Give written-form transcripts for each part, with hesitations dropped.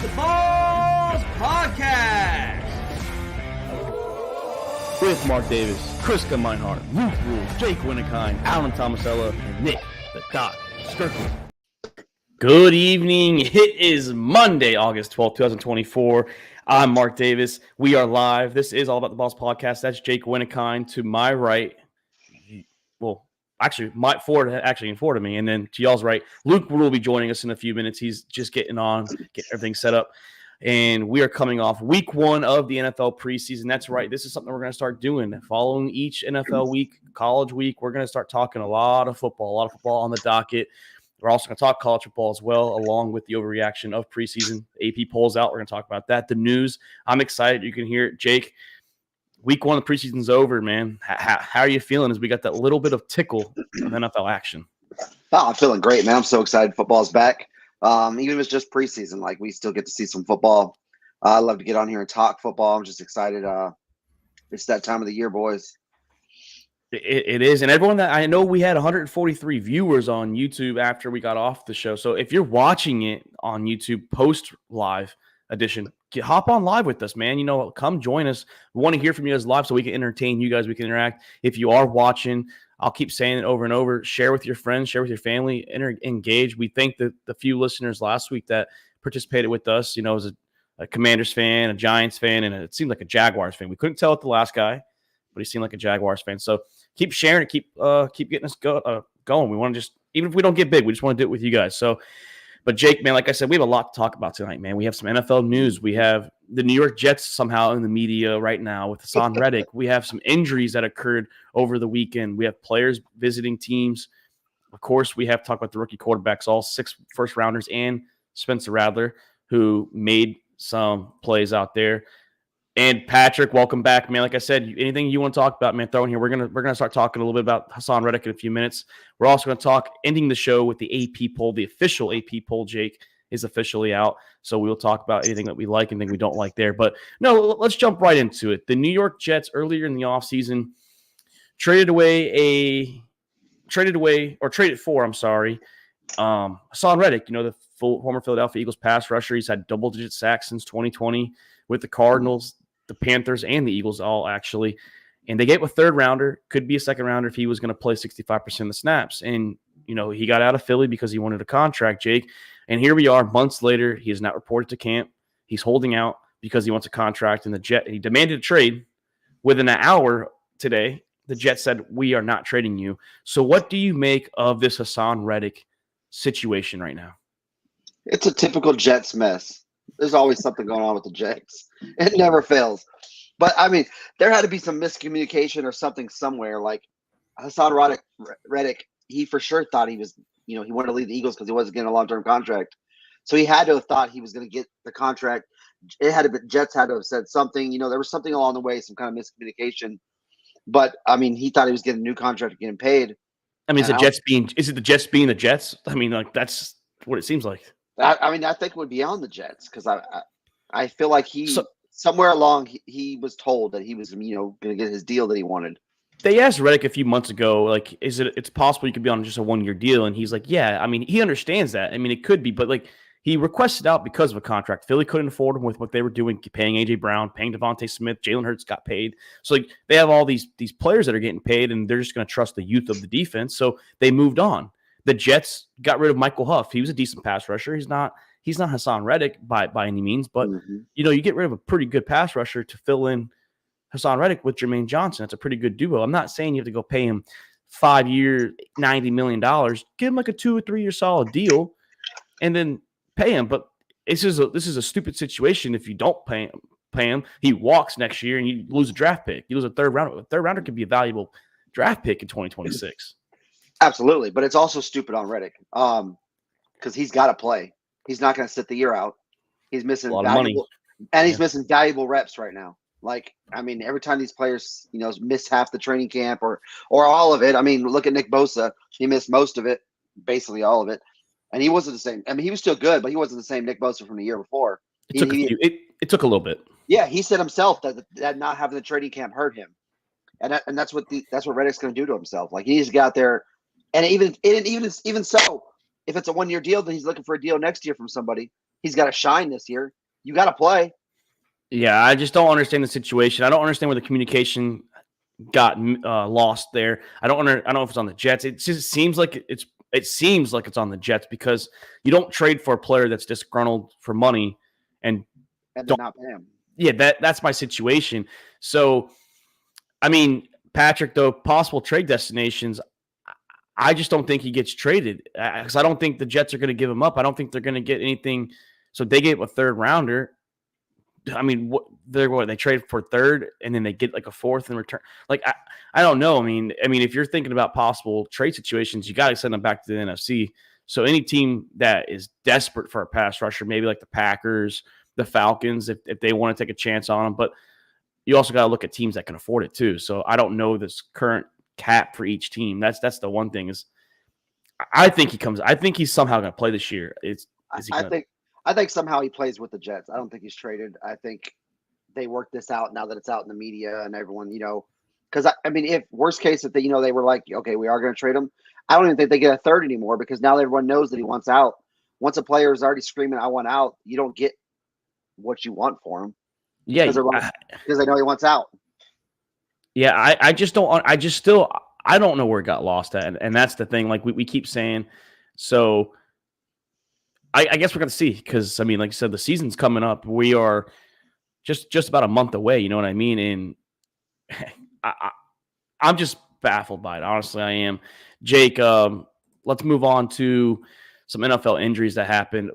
the Balls Podcast with Mark Davis, Kriska Meinhardt, Luke Rule, Jake Winnikine, Alan Tomasella, and Nick the Doc Skirkle. Good evening. It is Monday, August 12th, 2024. I'm Mark Davis. We are live. This is All About the Balls Podcast. That's Jake Winnikine to my right. Well, actually, in front of me. And then to y'all's right, Luke will be joining us in a few minutes. He's just getting everything set up. And we are coming off week one of the NFL preseason. That's right. This is something we're going to start doing. Following each NFL week, college week, we're going to start talking a lot of football on the docket. We're also going to talk college football as well, along with the overreaction of preseason. AP polls out. We're going to talk about that. The news. I'm excited. You can hear it. Jake, week one of the preseason's over, man. How are you feeling as we got that little bit of tickle of NFL action? Oh, I'm feeling great, man. I'm so excited. Football's back. Even if it's just preseason, like we still get to see some football. I love to get on here and talk football. I'm just excited. It's that time of the year, boys. It is. And everyone that I know, we had 143 viewers on YouTube after we got off the show. So if you're watching it on YouTube post live edition, hop on live with us, man. You know, come join us. We want to hear from you guys live so we can entertain you guys. We can interact. If you are watching, I'll keep saying it over and over. Share with your friends, share with your family, engage. We thank the few listeners last week that participated with us. You know, as a Commanders fan, a Giants fan, and it seemed like a Jaguars fan. We couldn't tell it the last guy, but he seemed like a Jaguars fan. So keep sharing it, keep getting us going. We want to just, even if we don't get big, we just want to do it with you guys. So, but Jake, man, like I said, we have a lot to talk about tonight, man. We have some NFL news. We have the New York Jets somehow in the media right now with Hassan Reddick. We have some injuries that occurred over the weekend. We have players visiting teams. Of course, we have to talk about the rookie quarterbacks, all 6 first-rounders, and Spencer Rattler, who made some plays out there. And Patrick, welcome back, man. Like I said, anything you want to talk about, man, throw in here. We're gonna start talking a little bit about Hassan Reddick in a few minutes. We're also going to talk, ending the show with the AP poll. The official AP poll, Jake, is officially out. So we'll talk about anything that we like, anything we don't like there. But no, let's jump right into it. The New York Jets earlier in the offseason traded for Hassan Reddick, you know, the former Philadelphia Eagles pass rusher. He's had double-digit sacks since 2020 with the Cardinals, the Panthers, and the Eagles all actually. And they gave a third rounder, could be a second rounder if he was going to play 65% of the snaps. And, you know, he got out of Philly because he wanted a contract, Jake. And here we are months later. He has not reported to camp. He's holding out because he wants a contract. And he demanded a trade. Within an hour today, the Jets said, we are not trading you. So what do you make of this Hassan Reddick situation right now? It's a typical Jets mess. There's always something going on with the Jets. It never fails. But, I mean, there had to be some miscommunication or something somewhere. Like, Hassan Reddick, he for sure thought he was, you know, he wanted to leave the Eagles because he wasn't getting a long-term contract. So he had to have thought he was going to get the contract. Jets had to have said something. You know, there was something along the way, some kind of miscommunication. But, I mean, he thought he was getting a new contract and getting paid. I mean, is it the Jets being the Jets? I mean, like, that's what it seems like. I think it would be on the Jets because I feel like somewhere along he was told that he was, you know, going to get his deal that he wanted. They asked Reddick a few months ago, like, it's possible you could be on just a 1-year deal? And he's like, yeah, I mean, he understands that. I mean, it could be, but like he requested out because of a contract. Philly couldn't afford him with what they were doing, paying A.J. Brown, paying Devontae Smith, Jalen Hurts got paid. So like they have all these players that are getting paid and they're just going to trust the youth of the defense. So they moved on. The Jets got rid of Michael Huff. He was a decent pass rusher. He's not Hassan Reddick by any means, but you know, you get rid of a pretty good pass rusher to fill in Hassan Reddick with Jermaine Johnson. That's a pretty good duo. I'm not saying you have to go pay him 5 years, $90 million. Give him like a 2 or 3 year solid deal and then pay him. But this is a stupid situation. If you don't pay him, he walks next year and you lose a draft pick. You lose a third rounder. A third rounder could be a valuable draft pick in 2026. Absolutely, but it's also stupid on Reddick because he's got to play. He's not going to sit the year out. He's missing valuable, and he's missing valuable reps right now. Like, I mean, every time these players, you know, miss half the training camp or all of it. I mean, look at Nick Bosa. He missed most of it, basically all of it, and he wasn't the same. I mean, he was still good, but he wasn't the same Nick Bosa from the year before. It took a little bit. Yeah, he said himself that not having the training camp hurt him, and that's what Reddick's going to do to himself. Like, he needs to get out there. And even so, if it's a 1-year deal, then he's looking for a deal next year from somebody. he's got to shine this year. You got to play. Yeah, I just don't understand the situation. I don't understand where the communication got lost there. I don't know if it's on the Jets. It just seems like it's on the Jets because you don't trade for a player that's disgruntled for money and then not pay him. Yeah, that's my situation. So, I mean, Patrick, though, possible trade destinations, I just don't think he gets traded because I don't think the Jets are going to give him up. I don't think they're going to get anything. So they gave a third rounder. I mean, they trade for third and then they get like a fourth in return. Like, I don't know. I mean, if you're thinking about possible trade situations, you got to send them back to the NFC. So any team that is desperate for a pass rusher, maybe like the Packers, the Falcons, if they want to take a chance on them, but you also got to look at teams that can afford it too. So I don't know this current cap for each team. That's the one thing is I think he's somehow going to play this year. I think somehow he plays with the Jets. I don't think he's traded. I think they work this out now that it's out in the media and everyone, because if worst case, if they were like, okay, we are going to trade him. I don't even think they get a third anymore because now everyone knows that he wants out. Once a player is already screaming, I want out, you don't get what you want for him. Yeah. Because they know he wants out. Yeah. I don't know where it got lost at. And that's the thing. Like we keep saying, so I guess we're going to see because, like you said, the season's coming up. We are just about a month away. You know what I mean? And I'm just baffled by it. Honestly, I am. Jake, let's move on to some NFL injuries that happened.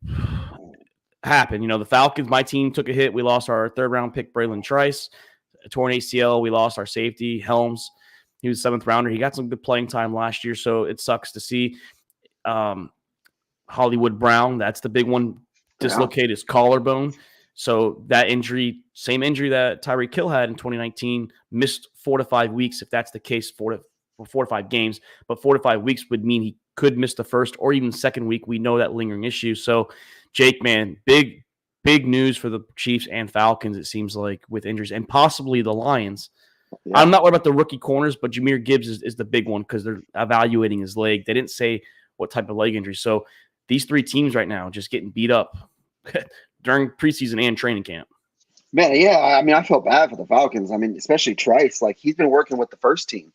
The Falcons, my team took a hit. We lost our third-round pick, Braylon Trice. A torn ACL. We lost our safety, Helms. He was 7th rounder. He got some good playing time last year, so it sucks to see. Hollywood Brown, that's the big one. Dislocated his collarbone. So that injury, same injury that Tyreek Hill had in 2019, missed 4 to 5 weeks. If that's the case, 4 to 5 games, but 4 to 5 weeks would mean he could miss the first or even second week. We know that lingering issue. So, Jake, man, big news for the Chiefs and Falcons, it seems like, with injuries and possibly the Lions. Yeah. I'm not worried about the rookie corners, but Jahmyr Gibbs is the big one because they're evaluating his leg. They didn't say what type of leg injury. So these 3 teams right now just getting beat up during preseason and training camp. Man, yeah, I feel bad for the Falcons. Especially Trice. Like, he's been working with the first team.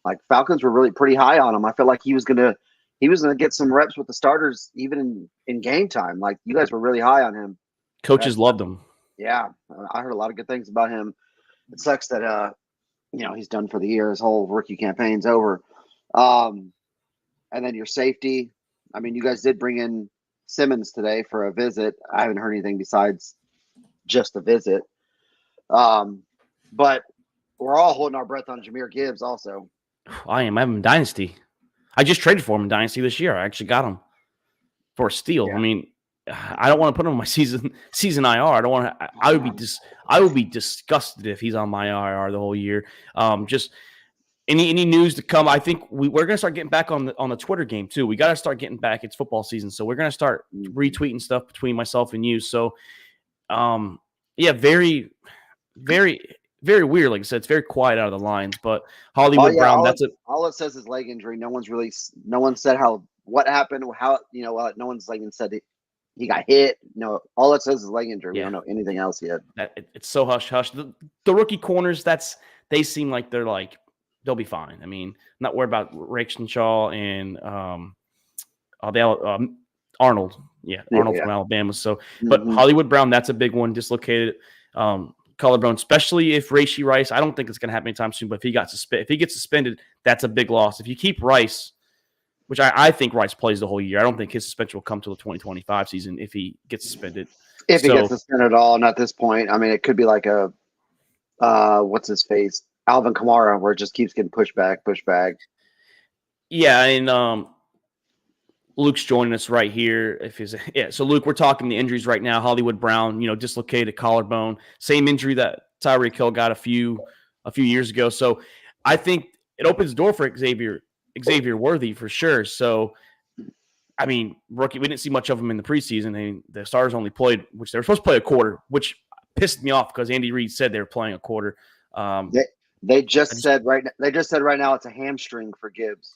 Like, Falcons were really pretty high on him. I feel like he was gonna get some reps with the starters even in game time. Like, you guys were really high on him. Coaches loved him. Yeah, I heard a lot of good things about him. It sucks that he's done for the year. His whole rookie campaign's over. And then your safety. You guys did bring in Simmons today for a visit. I haven't heard anything besides just a visit. But we're all holding our breath on Jahmyr Gibbs also. I am. I have him in Dynasty. I just traded for him in Dynasty this year. I actually got him for a steal. Yeah. I don't want to put him on my season IR. I don't want to. I would be disgusted if he's on my IR the whole year. Just any news to come. I think we're going to start getting back on the Twitter game too. We got to start getting back. It's football season, so we're going to start retweeting stuff between myself and you. So, yeah, very, very, very weird. Like I said, it's very quiet out of the lines. But Hollywood Brown, all it says is leg injury. No one said what happened, how no one's even said he got hit. No, all it says is leg injury. Yeah. We don't know anything else yet. It's so hush hush. The rookie corners, they seem like they'll be fine. I'm not worried about Rakestraw and Arnold. Yeah, Arnold from Alabama. So, but Hollywood Brown, that's a big one. Dislocated collarbone, especially if Rashee Rice. I don't think it's going to happen anytime soon. But if he gets suspended, that's a big loss. If you keep Rice, which I think Rice plays the whole year, I don't think his suspension will come till the 2025 season if he gets suspended. If he gets suspended at all, and at this point, it could be like a what's his face, Alvin Kamara, where it just keeps getting pushed back. Yeah, and Luke's joining us right here. So Luke, we're talking the injuries right now. Hollywood Brown, dislocated collarbone, same injury that Tyreek Hill got a few years ago. So I think it opens the door for Xavier Worthy for sure. So rookie, we didn't see much of him in the preseason. The starters only played, which they were supposed to play a quarter, which pissed me off because Andy Reid said they were playing a quarter. They just said right now it's a hamstring for Gibbs.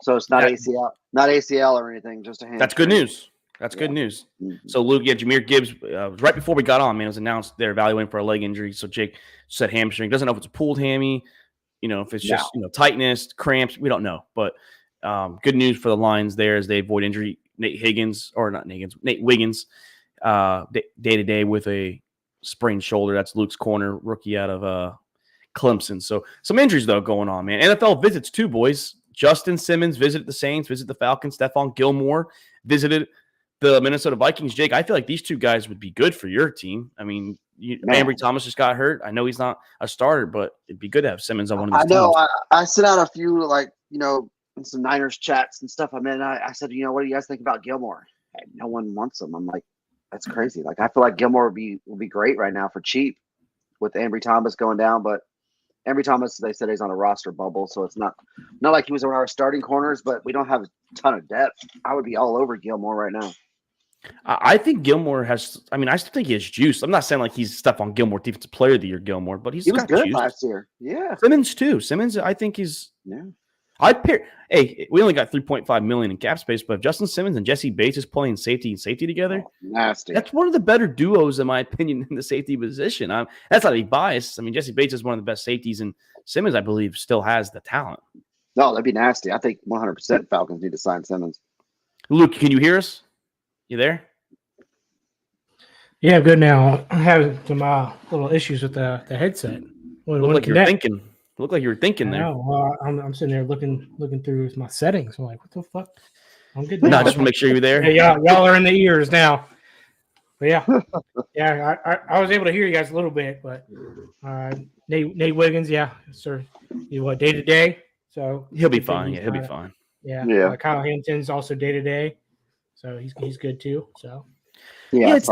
So it's not ACL or anything, just a hamstring. That's good news. That's good news. Mm-hmm. So, Luke, Jahmyr Gibbs, right before we got on, man, it was announced they're evaluating for a leg injury. So, Jake said hamstring. Doesn't know if it's a pulled hammy, if it's just, tightness, cramps. We don't know. But good news for the Lions there as they avoid injury. Nate Wiggins, day-to-day with a sprained shoulder. That's Luke's corner, rookie out of Clemson. So, some injuries, though, going on, man. NFL visits, too, boys. Justin Simmons visited the Saints, visited the Falcons. Stephon Gilmore visited the Minnesota Vikings. Jake, I feel like these two guys would be good for your team. I mean, Ambry Thomas just got hurt. I know he's not a starter, but it'd be good to have Simmons on one of these teams. I sent out a few, in some Niners chats and stuff. I said, what do you guys think about Gilmore? Hey, no one wants him. I'm like, that's crazy. Like, I feel like Gilmore will be great right now for cheap with Ambry Thomas going down, but Ambry Thomas, they said he's on a roster bubble, so it's not like he was one of our starting corners, but we don't have a ton of depth. I would be all over Gilmore right now. I think Gilmore I still think he has juice. I'm not saying like he's Stephon Gilmore, Defensive Player of the Year Gilmore, but he was good juice last year. Yeah. Simmons, too. Simmons, I think he's – Hey, we only got $3.5 million in cap space, but if Justin Simmons and Jesse Bates is playing safety together, nasty. That's one of the better duos, in my opinion, in the safety position. That's not a bias. I mean, Jesse Bates is one of the best safeties, and Simmons, I believe, still has the talent. No, that'd be nasty. I think 100% Falcons need to sign Simmons. Luke, can you hear us? You there? Yeah, I'm good now. I have some little issues with the headset. Look like you're thinking. Looked like you were thinking there. I'm sitting there looking through my settings. I'm like, what the fuck? I'm good now. No, just want to make sure you're there. Yeah, y'all are in the ears now. But yeah, I was able to hear you guys a little bit, but Nate Wiggins, sir. Day to day? So he'll be fine. Yeah, he'll be fine. Yeah. Kyle Hamilton's also day to day, so he's good too. So it's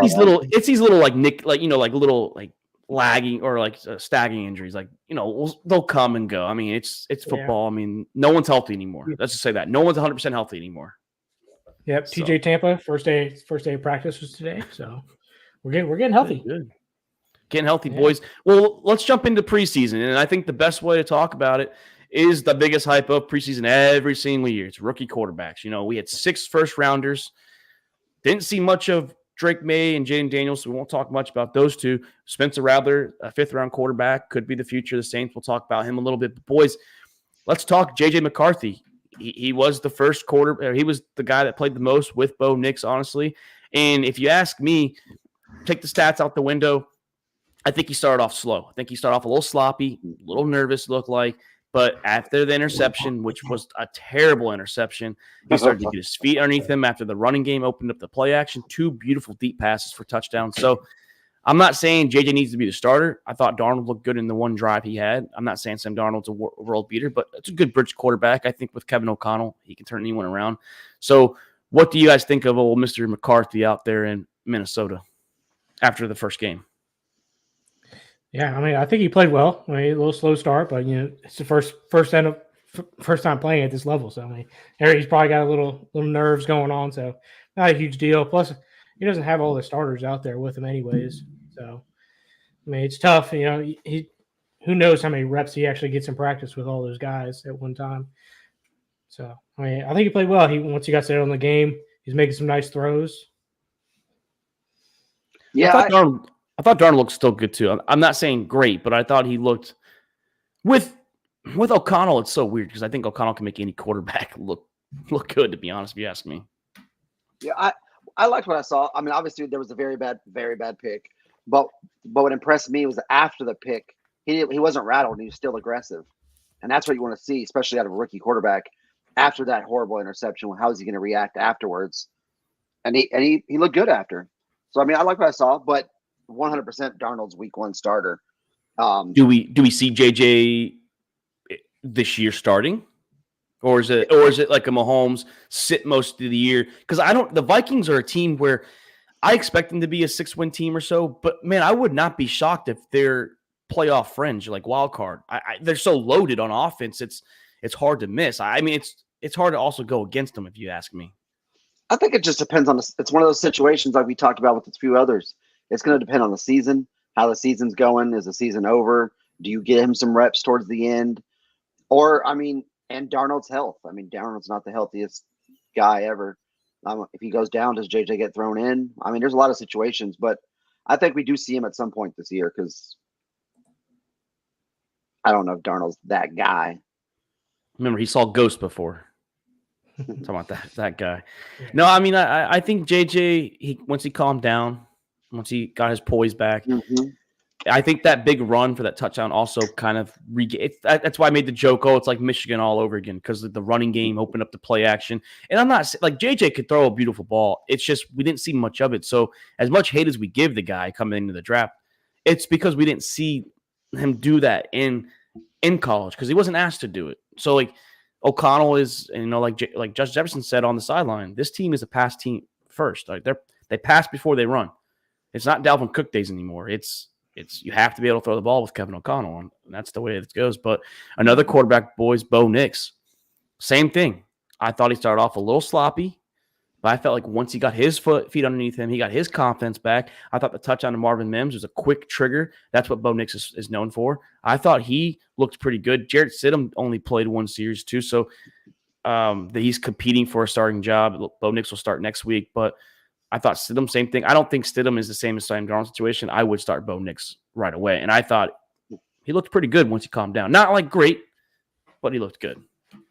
these little like Nick, like little like lagging or like staggering injuries, like they'll come and go. I mean, it's football. I mean, no one's healthy anymore. Let's just say that no one's 100% healthy anymore. Yep. So. TJ Tampa first day of practice was today, so we're getting healthy. Good. Getting healthy, boys. Well, let's jump into preseason, and I think the best way to talk about it is the biggest hype of preseason every single year. It's rookie quarterbacks. We had 6 first-rounders. Didn't see much of Drake May and Jaden Daniels, so we won't talk much about those two. Spencer Rattler, a 5th-round quarterback, could be the future of the Saints. We'll talk about him a little bit. But boys, let's talk J.J. McCarthy. He was the first he was the guy that played the most with Bo Nix, honestly. And if you ask me, take the stats out the window, I think he started off slow. I think he started off a little sloppy, a little nervous, looked like. But after the interception, which was a terrible interception, he started to get his feet underneath him after the running game opened up the play action. 2 beautiful deep passes for touchdowns. So I'm not saying JJ needs to be the starter. I thought Darnold looked good in the one drive he had. I'm not saying Sam Darnold's a world beater, but it's a good bridge quarterback. I think with Kevin O'Connell, he can turn anyone around. So what do you guys think of old Mr. McCarthy out there in Minnesota after the first game? Yeah, I think he played well. A little slow start, but it's the first time playing at this level. So he's probably got a little nerves going on. So not a huge deal. Plus, he doesn't have all the starters out there with him, anyways. So it's tough. Who knows how many reps he actually gets in practice with all those guys at one time. So I think he played well. Once he got set on the game, he's making some nice throws. Yeah, I thought Darnold looked still good too. I'm not saying great, but I thought he looked with O'Connell. It's so weird because I think O'Connell can make any quarterback look good. To be honest, if you ask me. Yeah, I liked what I saw. Obviously there was a very bad pick, but what impressed me was after the pick, he wasn't rattled. He was still aggressive, and that's what you want to see, especially out of a rookie quarterback. After that horrible interception, how is he going to react afterwards? And he looked good after. So I like what I saw, but 100% Darnold's week 1 starter. Do we see JJ this year starting, or is it like a Mahomes sit most of the year? Because the Vikings are a team where I expect them to be a 6-win team or so, but man, I would not be shocked if they're playoff fringe, like wild card. They're so loaded on offense, it's hard to miss. It's hard to also go against them if you ask me. I think it just depends on it's one of those situations like we talked about with a few others. It's going to depend on the season, how the season's going. Is the season over? Do you get him some reps towards the end? Or, and Darnold's health. Darnold's not the healthiest guy ever. If he goes down, does JJ get thrown in? I mean, there's a lot of situations, but I think we do see him at some point this year because I don't know if Darnold's that guy. Remember, he saw ghosts before. Talking about that guy. No, I mean, I think JJ, once he calmed down, once he got his poise back, I think that big run for that touchdown also kind of that's why I made the joke, it's like Michigan all over again because the running game opened up the play action. And I'm not like JJ could throw a beautiful ball. It's just we didn't see much of it. So as much hate as we give the guy coming into the draft, it's because we didn't see him do that in college because he wasn't asked to do it. So like O'Connell is, like Josh Jefferson said on the sideline, this team is a pass team first. Like they pass before they run. It's not Dalvin Cook days anymore. It's you have to be able to throw the ball with Kevin O'Connell, and that's the way it goes. But another quarterback, boys, Bo Nix, same thing. I thought he started off a little sloppy, but I felt like once he got his feet underneath him, he got his confidence back. I thought the touchdown to Marvin Mims was a quick trigger. That's what Bo Nix is known for. I thought he looked pretty good. Jarrett Stidham only played one series too, so he's competing for a starting job. Bo Nix will start next week, but I thought Stidham, same thing. I don't think Stidham is the same as Sam Darnold's situation. I would start Bo Nix right away. And I thought he looked pretty good once he calmed down. Not like great, but he looked good.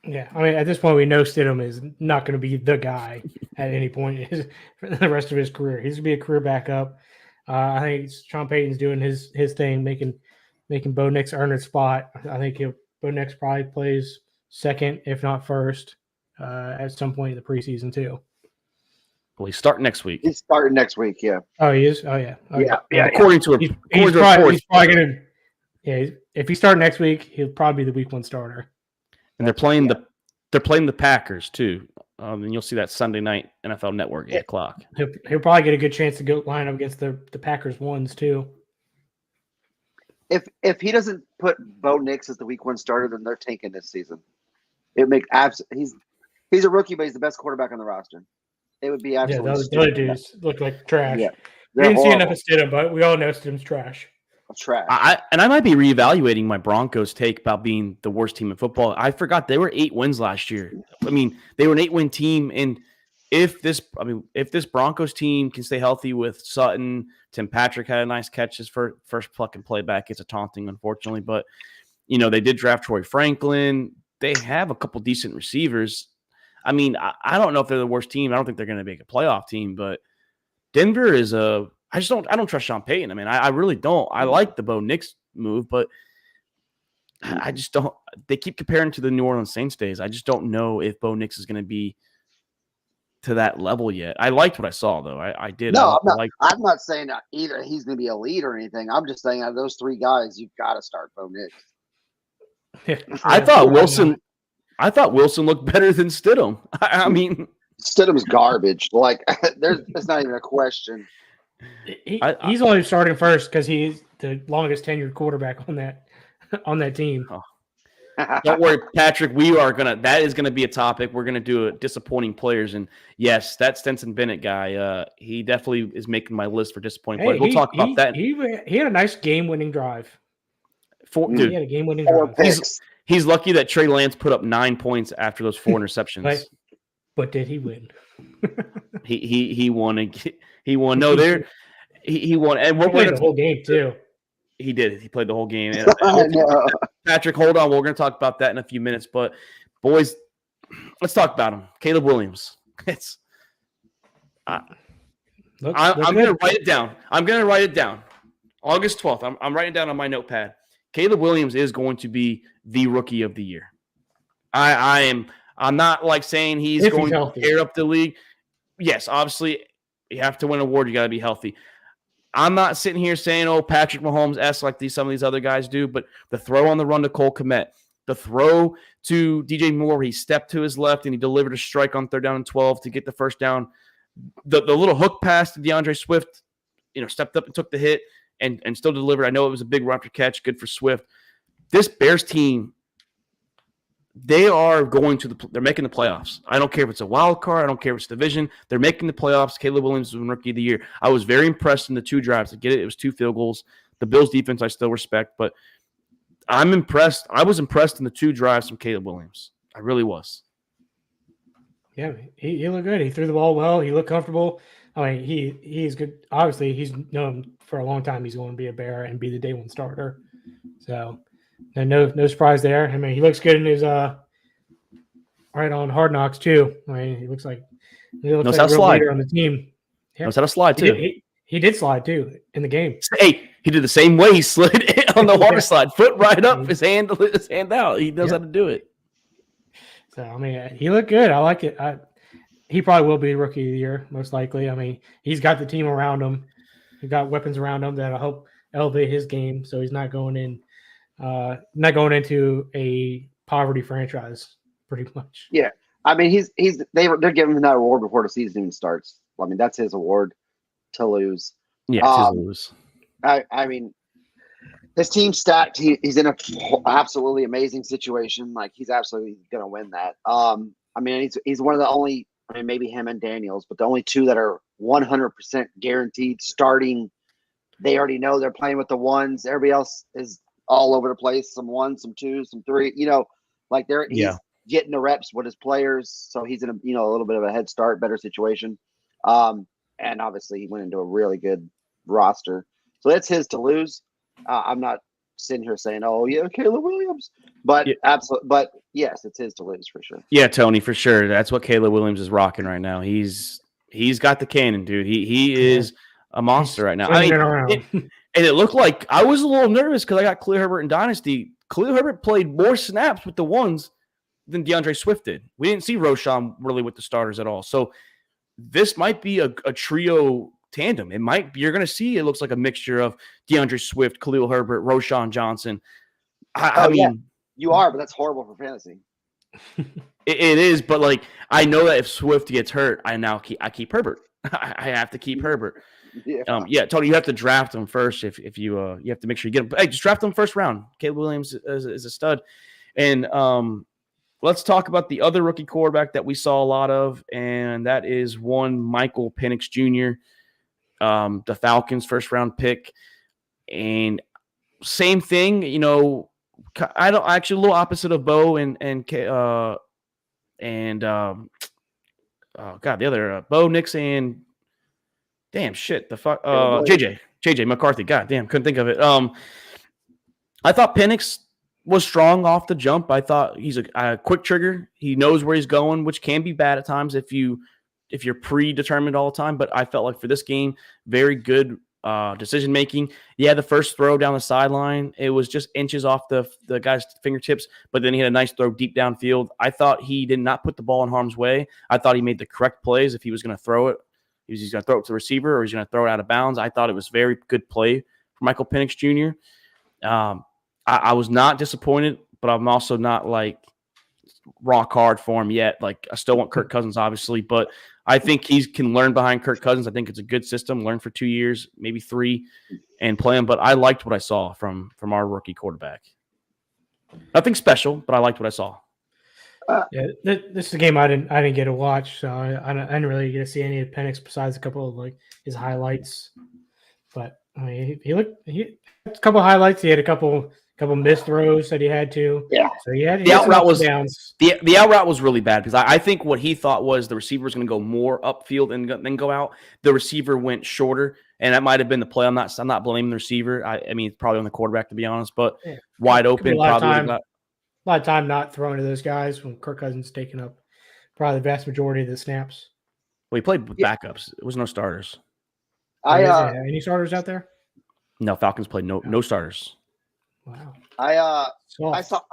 Yeah, I mean, at this point, we know Stidham is not going to be the guy at any point for the rest of his career. He's going to be a career backup. I think Sean Payton's doing his thing, making Bo Nix earn his spot. I think Bo Nix probably plays second, if not first, at some point in the preseason too. Well, he's starting next week. He's starting next week, yeah. Oh, he is? Oh, yeah. Okay. Yeah. According to he's probably going to – yeah, if he starts next week, he'll probably be the week one starter. And they're playing the Packers too. And you'll see that Sunday night NFL Network 8:00. He'll probably get a good chance to go line up against the Packers ones too. If he doesn't put Bo Nix as the week one starter, then they're tanking this season. It makes he's a rookie, but he's the best quarterback on the roster. It would be absolutely those other dudes look like trash. Yeah, we didn't see enough of Stidham, but we all know Stidham's trash. Trash. I might be reevaluating my Broncos take about being the worst team in football. I forgot they were 8 wins last year. I mean, they were an 8-win team, and if this Broncos team can stay healthy with Sutton, Tim Patrick had a nice catch his first pluck and play back. It's a taunting, unfortunately, but they did draft Troy Franklin. They have a couple decent receivers. I mean, I don't know if they're the worst team. I don't think they're going to make a playoff team, but Denver is I don't trust Sean Payton. I mean, I really don't. I like the Bo Nix move, but I just don't. They keep comparing to the New Orleans Saints days. I just don't know if Bo Nix is going to be to that level yet. I liked what I saw, though. I did. No, I'm not saying that either he's going to be elite or anything. I'm just saying out of those three guys, you've got to start Bo Nix. I thought Wilson looked better than Stidham. I mean, Stidham's garbage. Like, it's not even a question. He's only starting first because he's the longest tenured quarterback on that team. Oh. Don't worry, Patrick. That is gonna be a topic. We're gonna do a disappointing players, and yes, that Stetson Bennett guy. He definitely is making my list for disappointing players. We'll talk about that. He had a nice game-winning drive. Dude, he had a game-winning drive. He's lucky that Trey Lance put up 9 points after those 4 interceptions. But did he win? He won. He won. No, he won. And he played the whole game too. He did. He played the whole game. Patrick, hold on. We're going to talk about that in a few minutes. But boys, let's talk about him. Caleb Williams. I'm going to write it down. August 12th. I'm writing it down on my notepad. Caleb Williams is going to be the rookie of the year. I'm not like saying he's going to tear up the league. Yes, obviously, you have to win an award. You got to be healthy. I'm not sitting here saying, Patrick Mahomes-esque like some of these other guys do, but the throw on the run to Cole Kmet, the throw to DJ Moore, where he stepped to his left and he delivered a strike on 3rd down and 12 to get the first down. The little hook pass to DeAndre Swift, stepped up and took the hit and still delivered. I know it was a big run after catch, good for Swift. This Bears team, they are they're making the playoffs. I don't care if it's a wild card. I don't care if it's division. They're making the playoffs. Caleb Williams is rookie of the year. I was very impressed in the 2 drives. To get it, it was 2 field goals. The Bills defense I still respect, but I'm impressed. I was impressed in the 2 drives from Caleb Williams. I really was. Yeah, he looked good. He threw the ball well. He looked comfortable. I mean, he's good. Obviously, he's known for a long time he's going to be a Bear and be the day one starter. So, no surprise there. I mean, he looks good in his right on Hard Knocks too. I mean, he looks like Knows a how to real slide. leader on the team. Yeah. Knows how to slide too. He did slide too in the game. Hey, he did the same way he slid on the water slide, foot right up, his hand out. He knows how to do it. So I mean, he looked good. I like it. He probably will be rookie of the year, most likely. I mean, he's got the team around him. He got weapons around him that I hope elevate his game, so he's not going into a poverty franchise, pretty much. Yeah, I mean, they're giving him that award before the season even starts. I mean, that's his award to lose. Yeah, it's his to lose. I mean, his team's stacked. He's in an absolutely amazing situation. Like, he's absolutely going to win that. I mean, he's one of the only. I mean, maybe him and Daniels, but the only two that are 100% guaranteed starting. They already know they're playing with the ones. Everybody else is all over the place. Some ones, some twos, some three. Like he's getting the reps with his players, so he's in a little bit of a head start, better situation. And obviously he went into a really good roster, so it's his to lose. I'm not sitting here saying, "Oh yeah, Caleb Williams," but absolutely, but yes, it's his to lose for sure. Yeah, Tony, for sure. That's what Caleb Williams is rocking right now. He's got the cannon, dude. He is a monster right now. I mean, and it looked like I was a little nervous because I got Khalil Herbert in Dynasty. Khalil Herbert played more snaps with the ones than DeAndre Swift did. We didn't see Roschon really with the starters at all. So this might be a trio tandem. It might be, you're going to see, it looks like a mixture of DeAndre Swift, Khalil Herbert, Roschon Johnson. I mean, yeah, you are, but that's horrible for fantasy. It is, but like, I know that if Swift gets hurt, I keep Herbert. I have to keep Herbert. Yeah, Tony, you have to draft him first. If you have to make sure you get him. Hey, just draft him first round. Caleb Williams is a stud. And let's talk about the other rookie quarterback that we saw a lot of, and that is one Michael Penix Jr., the Falcons' first round pick. And same thing, I don't actually a little opposite of Bo and the other Bo Nix and damn shit the fuck JJ McCarthy. God damn, couldn't think of it. I thought Penix was strong off the jump. I thought he's a quick trigger. He knows where he's going, which can be bad at times if you're predetermined all the time. But I felt like for this game, very good decision making. Yeah, the first throw down the sideline, it was just inches off the guy's fingertips, but then he had a nice throw deep downfield. I thought he did not put the ball in harm's way. I thought he made the correct plays. If he was going to throw it, he's going to throw it to the receiver, or he's going to throw it out of bounds. I thought it was very good play for Michael Penix Jr. I was not disappointed, but I'm also not like rock hard for him yet. Like, I still want Kirk Cousins, obviously, but I think he can learn behind Kirk Cousins. I think it's a good system. Learn for 2 years, maybe 3, and play him. But I liked what I saw from our rookie quarterback. Nothing special, but I liked what I saw. Yeah, this is a game I didn't get to watch, so I didn't really get to see any of Penix besides a couple of like his highlights. But I mean, he had a couple of highlights. He had a couple missed throws that he had to. Yeah. So he had the out route was downs. The out route was really bad because I think what he thought was the receiver was going to go more upfield and then go out. The receiver went shorter, and that might have been the play. I'm not blaming the receiver. I mean, it's probably on the quarterback, to be honest, but wide open. A lot of time not throwing to those guys when Kirk Cousins taking up probably the vast majority of the snaps. Well, he played with backups. It was no starters. Any starters out there? No, Falcons played no starters. Wow. I saw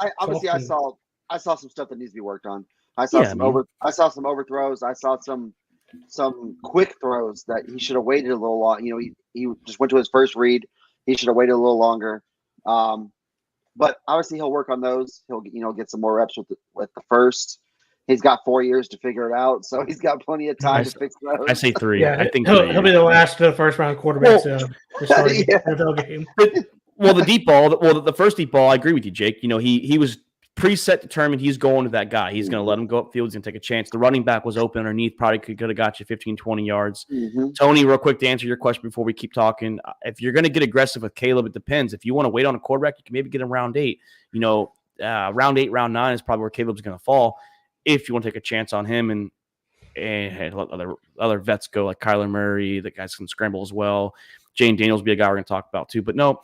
some stuff that needs to be worked on. I saw some overthrows. I saw some quick throws that he should have waited a little long. He just went to his first read. He should have waited a little longer. But obviously he'll work on those. He'll get some more reps with the first. He's got 4 years to figure it out, so he's got plenty of time to fix those. I say 3. Yeah, I think he'll be the last first round quarterback to start the NFL game. Well, the deep ball. The first deep ball. I agree with you, Jake. He was preset determined. He's going to that guy. He's going to let him go upfield. He's going to take a chance. The running back was open underneath. Probably could have got you 15, 20 yards. Mm-hmm. Tony, real quick to answer your question before we keep talking. If you're going to get aggressive with Caleb, it depends. If you want to wait on a quarterback, you can maybe get him round 8. Round 8, round 9 is probably where Caleb's going to fall. If you want to take a chance on him, and and other vets go like Kyler Murray. The guys can scramble as well. Jane Daniels will be a guy we're going to talk about too. But no,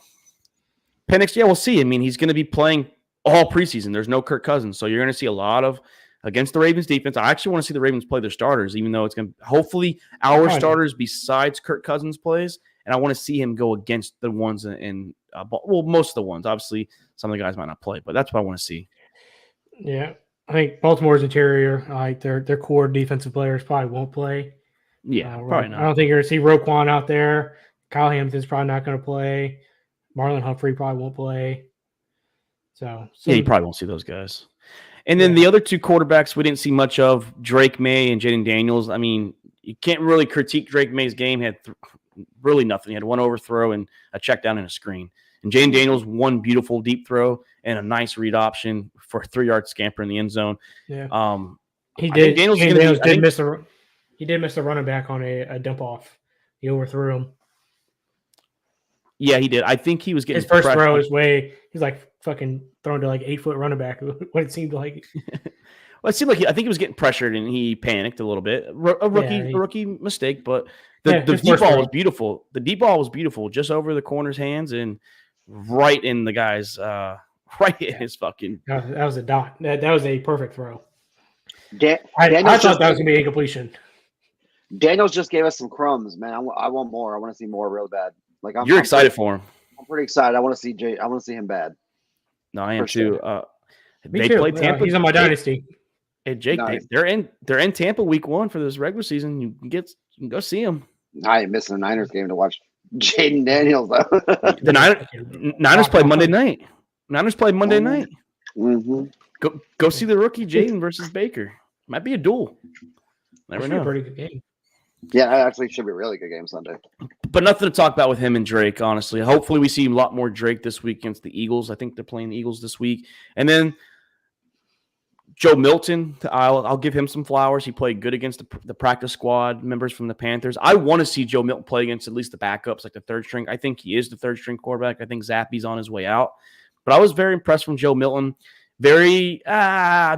Penix, we'll see. I mean, he's going to be playing all preseason. There's no Kirk Cousins, so you're going to see a lot of against the Ravens defense. I actually want to see the Ravens play their starters, even though it's going to hopefully our starters besides Kirk Cousins plays. And I want to see him go against the ones most of the ones. Obviously, some of the guys might not play, but that's what I want to see. Yeah, I think Baltimore's interior, like their core defensive players, probably won't play. Yeah, probably not. I don't think you're going to see Roquan out there. Kyle Hamilton's probably not going to play. Marlon Humphrey probably won't play. So you probably won't see those guys. And then the other two quarterbacks we didn't see much of, Drake May and Jaden Daniels. I mean, you can't really critique Drake May's game. He had really nothing. He had one overthrow and a check down and a screen. And Jaden Daniels, one beautiful deep throw and a nice read option for a 3-yard scamper in the end zone. Yeah, he did. He missed the running back on a dump off. He overthrew him. Yeah, he did. I think he was getting his first throw is he's like fucking thrown to like 8-foot running back. What it seemed like. Well, it seemed like I think he was getting pressured and he panicked a little bit. A rookie mistake, but the deep ball was beautiful. The deep ball was beautiful, just over the corner's hands and right in the guy's right in his fucking. That was a dot. That was a perfect throw. I thought that was gonna be a completion. Daniels just gave us some crumbs, man. I want more. I want to see more real bad. Like you're excited for him. I'm pretty excited. I want to see I want to see him bad. No, I am too. Me too. Played Tampa. He's on my dynasty. Hey Jake, nice. they're in Tampa week 1 for this regular season. You can go see them. I ain't missing a Niners game to watch Jaden Daniels though. The Niners play Monday night. Niners play Monday night. Mm-hmm. Go see the rookie Jaden versus Baker. Might be a duel. Never know. A pretty good game. Yeah, that actually should be a really good game Sunday. But nothing to talk about with him and Drake, honestly. Hopefully we see a lot more Drake this week against the Eagles. I think they're playing the Eagles this week. And then Joe Milton, I'll give him some flowers. He played good against the practice squad members from the Panthers. I want to see Joe Milton play against at least the backups, like the third string. I think he is the third string quarterback. I think Zappy's on his way out. But I was very impressed from Joe Milton. Very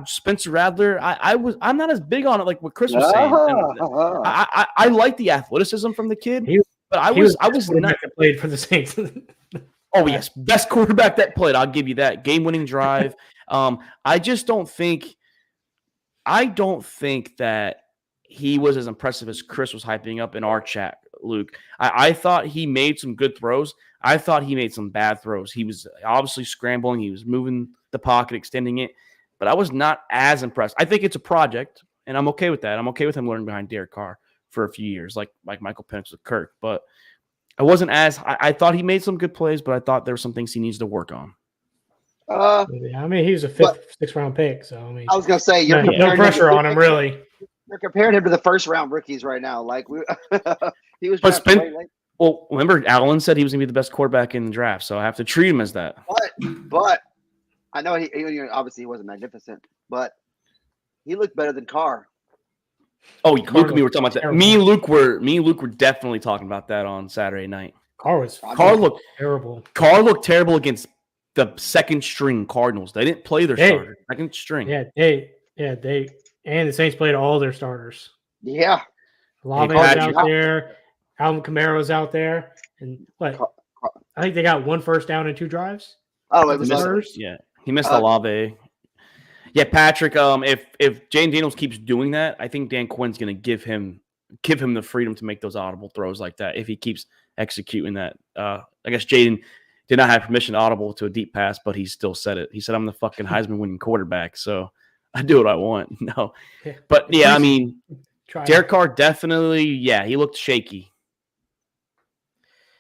Spencer Rattler. I'm not as big on it like what Chris was saying. I like the athleticism from the kid, but I was not played for the Saints. Oh yes, best quarterback that played. I'll give you that game-winning drive. I don't think that he was as impressive as Chris was hyping up in our chat, Luke. I thought he made some good throws. I thought he made some bad throws. He was obviously scrambling. He was moving the pocket, extending it, but I was not as impressed. I think it's a project, and I'm okay with that. I'm okay with him learning behind Derek Carr for a few years, like Michael Penix with Kirk. But I wasn't as I thought he made some good plays, but I thought there were some things he needs to work on. I mean, he's a 5th, 6th round pick, so I mean, I was gonna say no pressure on him, really. You're comparing him to the first round rookies right now. Like he was. Well, remember, Allen said he was going to be the best quarterback in the draft, so I have to treat him as that. But I know he obviously he wasn't magnificent, but he looked better than Carr. Oh, Luke and me were talking about that. Me and Luke were definitely talking about that on Saturday night. Carr looked terrible. Carr looked terrible against the second string Cardinals. They didn't play their starter. Second string. They and the Saints played all their starters. Yeah. Olave's out there. Alvin Kamara's out there. And what? I think they got 1 first down and 2 drives. Oh, it was first. Yeah. He missed Olave. Yeah, Patrick, if Jane Daniels keeps doing that, I think Dan Quinn's going to give him the freedom to make those audible throws like that if he keeps executing that. I guess Jaden did not have permission to audible to a deep pass, but he still said it. He said, I'm the fucking Heisman winning quarterback, so I do what I want. No. But, yeah, I mean, Derek Carr definitely, he looked shaky.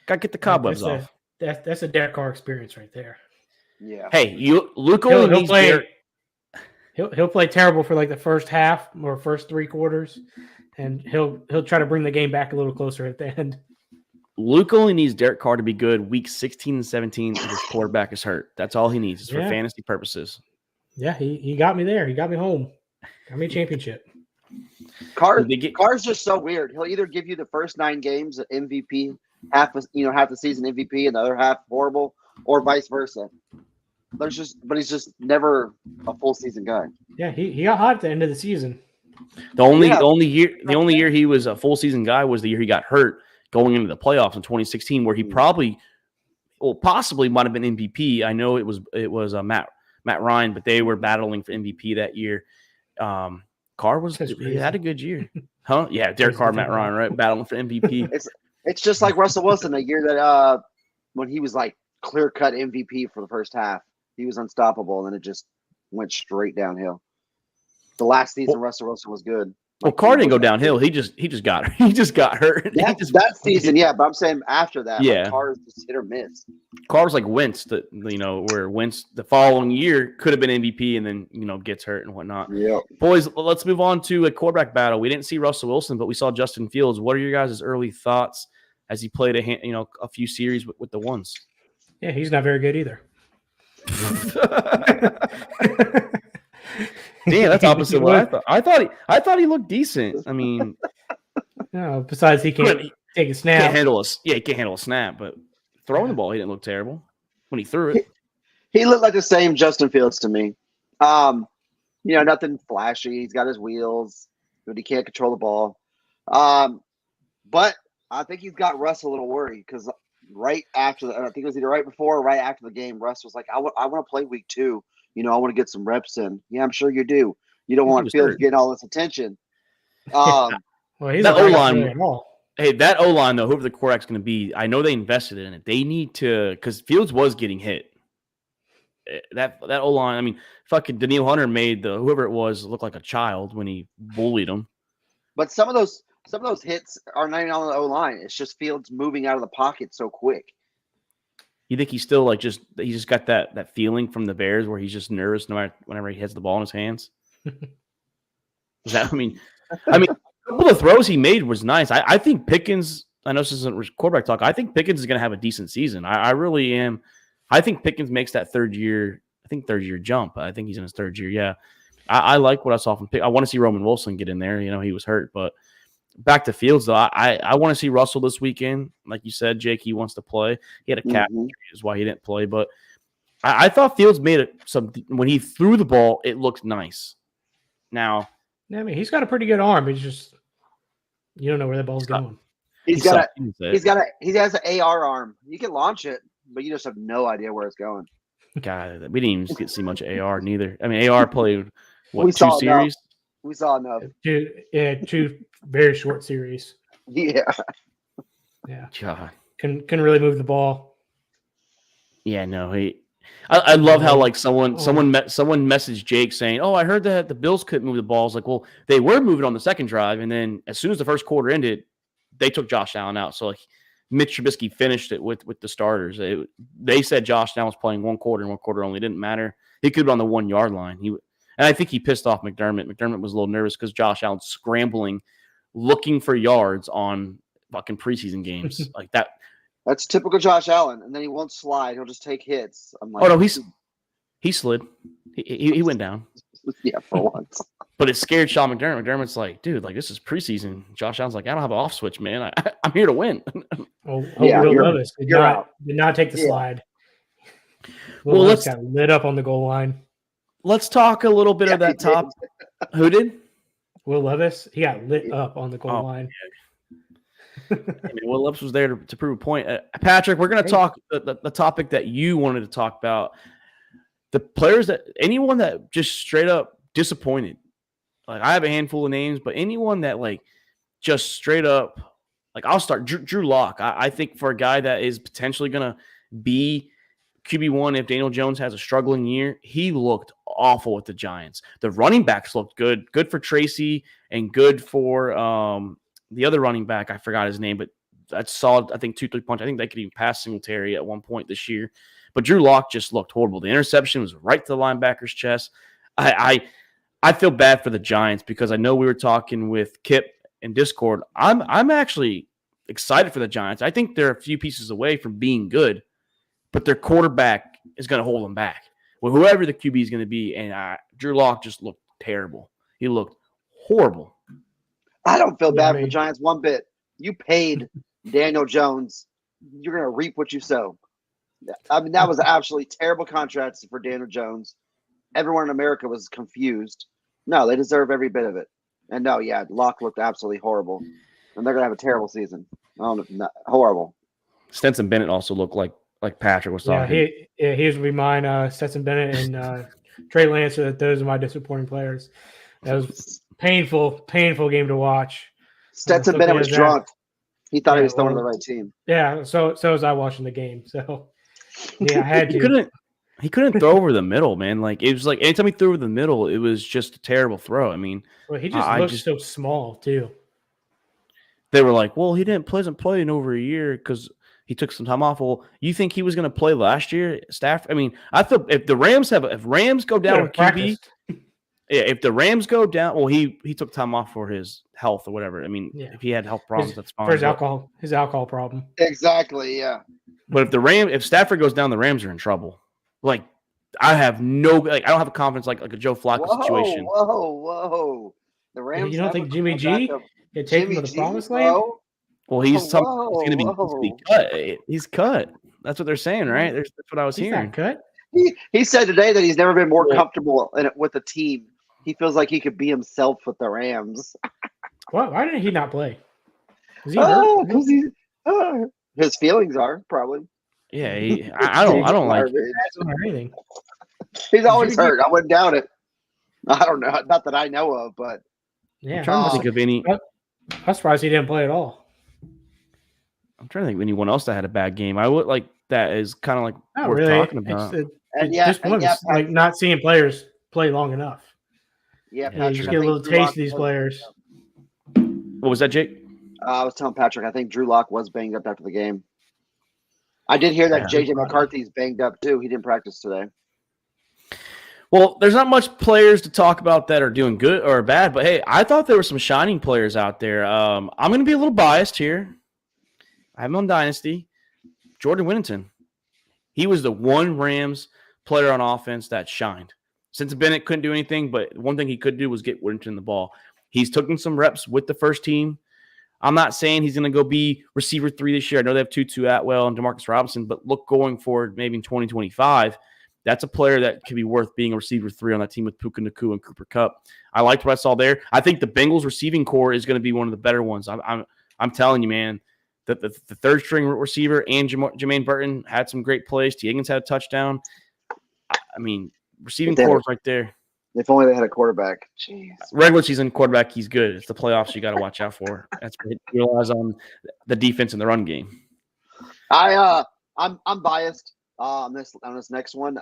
Got to get the cobwebs off. That's a Derek Carr experience right there. Yeah. Hey, Luke only needs Derek. He'll play terrible for like the first half or first 3 quarters, and he'll try to bring the game back a little closer at the end. Luke only needs Derek Carr to be good week 16 and 17 if his quarterback is hurt. That's all he needs. It's for fantasy purposes. Yeah, he got me there. He got me home. Got me a championship. Carr's just so weird. He'll either give you the first 9 games MVP, half the season MVP, and the other half horrible, or vice versa. But he's just never a full season guy. Yeah, he got hot at the end of the season. The only year he was a full season guy was the year he got hurt going into the playoffs in 2016, where he possibly might have been MVP. I know it was Matt Ryan, but they were battling for MVP that year. Carr had a good year, huh? Yeah, Derek Carr, Matt Ryan, right, battling for MVP. It's just like Russell Wilson, the year that when he was like clear cut MVP for the first half, he was unstoppable, and then it just went straight downhill. The last season, Russell Wilson was good. Well, Carr didn't go downhill. He just got hurt. That season, yeah. But I'm saying after that, yeah, Carr is just hit or miss. Carr was like Wentz, where Wentz the following year could have been MVP and then gets hurt and whatnot. Yeah, boys, let's move on to a quarterback battle. We didn't see Russell Wilson, but we saw Justin Fields. What are your guys' early thoughts as he played a few series with the ones? Yeah, he's not very good either. Damn, that's opposite what I thought. I thought he looked decent. I mean, no. Besides, he can't take a snap. He can't handle a snap. But throwing the ball, he didn't look terrible when he threw it. He looked like the same Justin Fields to me. Nothing flashy. He's got his wheels, but he can't control the ball. But I think he's got Russ a little worried because right after I think it was either right before or right after the game, Russ was like, I want to play week 2. I want to get some reps in. Yeah, I'm sure you do. You don't want Fields getting all this attention. Well, he's that O-line. Hey, that O-line, though, whoever the quarterback's going to be, I know they invested in it. They need to – because Fields was getting hit. That O-line, I mean, fucking Daniil Hunter made whoever it was look like a child when he bullied him. But some of those hits are not even on the O-line. It's just Fields moving out of the pocket so quick. You think he's still he just got that feeling from the Bears where he's just nervous no matter whenever he has the ball in his hands? I mean, a couple of throws he made was nice. I think Pickens, I know this isn't quarterback talk, I think Pickens is going to have a decent season. I really am. I think Pickens makes that third year jump. I think he's in his third year, yeah. I like what I saw from Pickens. I want to see Roman Wilson get in there. He was hurt, but back to Fields, though, I want to see Russell this weekend. Like you said, Jake, he wants to play. He had a calf injury, is why he didn't play. But I thought Fields made when he threw the ball, it looked nice. Now, I mean, he's got a pretty good arm. It's just you don't know where the ball's going. He has an AR arm. You can launch it, but you just have no idea where it's going. God, we didn't even get to see much of AR neither. I mean, AR played two series. Enough. We saw enough. Two very short series. Yeah. Yeah. God. Couldn't really move the ball. Yeah, no. I love how someone messaged Jake saying, "Oh, I heard that the Bills couldn't move the balls." Like, well, they were moving on the second drive, and then as soon as the first quarter ended, they took Josh Allen out. So Mitch Trubisky finished it with the starters. They said Josh Allen was playing one quarter and one quarter only. It didn't matter. He could have been on the 1 yard line. And I think he pissed off McDermott. McDermott was a little nervous because Josh Allen's scrambling, looking for yards on fucking preseason games like that. That's typical Josh Allen. And then he won't slide. He'll just take hits. I'm like, oh no, he slid. He went down. Yeah, for once. But it scared Sean McDermott. McDermott's like, dude, this is preseason. Josh Allen's like, I don't have an off switch, man. I'm here to win. Will Levis did not take the slide. Will Levis got lit up on the goal line. Let's talk a little bit of that top. Who did? Will Levis. He got lit up on the goal line. Yeah. Will Levis was there to prove a point. Patrick, we're going to talk the topic that you wanted to talk about. The players anyone that just straight up disappointed. I have a handful of names, but anyone that just straight up, I'll start Drew Lock. I think for a guy that is potentially going to be QB1 if Daniel Jones has a struggling year, he looked awful with the Giants. The running backs looked good for Tracy and good for the other running back. I forgot his name, but that's solid. I think 2-3 punch. I think they could even pass Singletary at one point this year. But Drew Lock just looked horrible. The interception was right to the linebacker's chest. I feel bad for the Giants because I know we were talking with Kip in Discord. I'm actually excited for the Giants. I think they're a few pieces away from being good, but their quarterback is going to hold them back. Well, whoever the QB is going to be, and Drew Lock just looked terrible. He looked horrible. I don't feel bad for the Giants one bit. You paid Daniel Jones. You're going to reap what you sow. I mean, that was an absolutely terrible contract for Daniel Jones. Everyone in America was confused. No, they deserve every bit of it. And no, yeah, Locke looked absolutely horrible, and they're gonna have a terrible season. I don't know, horrible. Stetson Bennett also looked like Patrick was Yeah, talking. he would be mine. Stetson Bennett and Trey Lance. Those are my disappointing players. That was painful game to watch. Stetson Bennett was drunk. He thought he was throwing the right team. Yeah, so was I watching the game. So yeah, I had to. He couldn't throw over the middle, man. Like it was like anytime he threw over the middle, it was just a terrible throw. I mean, well, he just looks so small too. They were like, well, he wasn't play in over a year because he took some time off. Well, you think he was going to play last year, Stafford? I mean, I thought if Rams go down with QB, yeah, if the Rams go down, well, he took time off for his health or whatever. I mean, if he had health problems, that's fine. For his alcohol problem. Exactly, yeah. But if Stafford goes down, the Rams are in trouble. Like, I don't have a confidence like a Joe Flacco situation. Whoa. The Rams. You don't think Jimmy G can take him to the promised land? Well, he's going to be cut. He's cut. That's what they're saying, right? That's what I was hearing. Not cut. He said today that he's never been more comfortable with a team. He feels like he could be himself with the Rams. Why did he not play? Is he hurt? Because his feelings are probably. Yeah, I don't like anything. He's always hurt. I wouldn't doubt it. I don't know. Not that I know of, but yeah, I'm trying to think of any. I'm surprised he didn't play at all. I'm trying to think of anyone else that had a bad game. I would like that is kind of like not worth really. talking about. Like not seeing players play long enough. Yeah, you just get a little taste of these players. What was that, Jake? I was telling Patrick, I think Drew Lock was banged up after the game. I did hear that JJ McCarthy's banged up too. He didn't practice today. Well, there's not much players to talk about that are doing good or bad, but hey, I thought there were some shining players out there. I'm going to be a little biased here. I have him on Dynasty. Jordan Whittington. He was the one Rams player on offense that shined. Since Bennett couldn't do anything, but one thing he could do was get Whittington the ball. He's taking some reps with the first team. I'm not saying he's going to go be receiver 3 this year. I know they have Tutu Atwell and Demarcus Robinson, but look going forward maybe in 2025, that's a player that could be worth being a receiver 3 on that team with Puka Nacua and Cooper Kupp. I liked what I saw there. I think the Bengals receiving core is going to be one of the better ones. I'm telling you, man, that the third string receiver and Jermaine Burton had some great plays. T. Higgins had a touchdown. I mean, receiving core is right there. If only they had a quarterback. Jeez. Regular season quarterback, he's good. It's the playoffs you got to watch out for. That's what he relies on the defense and the run game. I'm biased on this next one.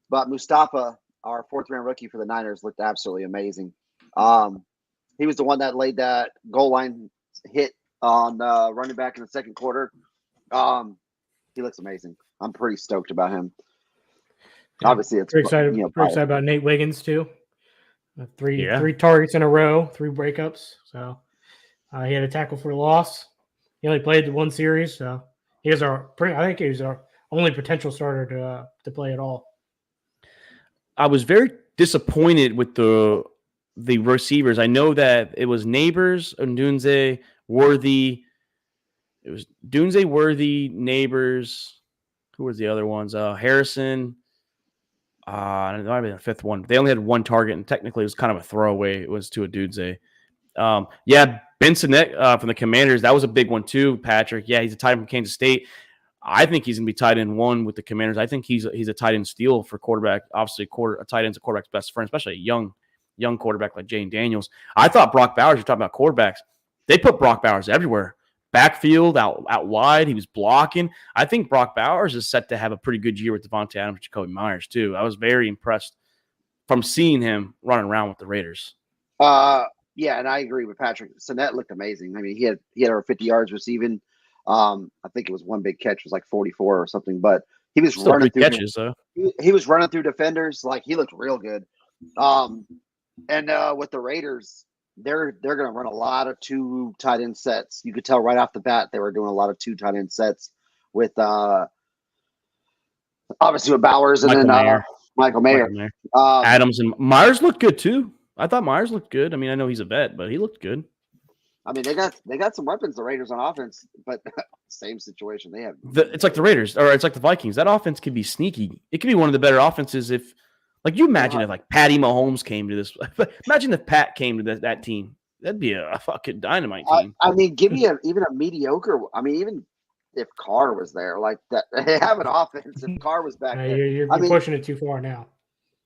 But Mustafa, our 4th round rookie for the Niners, looked absolutely amazing. He was the one that laid that goal line hit on running back in the second quarter. He looks amazing. I'm pretty stoked about him. Obviously, it's pretty excited. Pretty excited about Nate Wiggins too. Three targets in a row, 3 breakups. So he had a tackle for a loss. He only played the one series, so I think he was our only potential starter to play at all. I was very disappointed with the receivers. I know that it was Neighbors, Ndunze, Worthy. It was Dunze, Worthy, Neighbors. Who were the other ones? Harrison. There might be the 5th one. They only had 1 target, and technically it was kind of a throwaway. It was to a Dunze. Benson from the Commanders. That was a big one too, Patrick. Yeah, he's a tight end from Kansas State. I think he's going to be tight end 1 with the Commanders. I think he's a tight end steal for quarterback. Obviously, a tight end's a quarterback's best friend, especially a young quarterback like Jane Daniels. I thought Brock Bowers, you're talking about quarterbacks, they put Brock Bowers everywhere. Backfield, out wide, he was blocking. I think Brock Bowers is set to have a pretty good year with Devontae Adams and Jacoby Myers, too. I was very impressed from seeing him running around with the Raiders. Yeah, and I agree with Patrick. Sinnett looked amazing. I mean, he had over 50 yards receiving. I think it was one big catch, it was like 44 or something, but he was still running through catches, though. He was running through defenders. Like, he looked real good. And with the Raiders, they're going to run a lot of 2 tight end sets. You could tell right off the bat they were doing a lot of 2 tight end sets with obviously with Bowers and Michael Mayer. Adams and Myers looked good too. I thought Myers looked good. I mean, I know he's a vet, but he looked good. I mean, they got some weapons, the Raiders on offense, but same situation they have. It's like the Raiders, or it's like the Vikings. That offense could be sneaky. It could be one of the better offenses if Like, you imagine if like Patty Mahomes came to this. Imagine if Pat came to that team. That'd be a fucking dynamite team. I mean, give me even a mediocre. I mean, even if Carr was there, like that, they have an offense. If Carr was back there, You're pushing it too far now.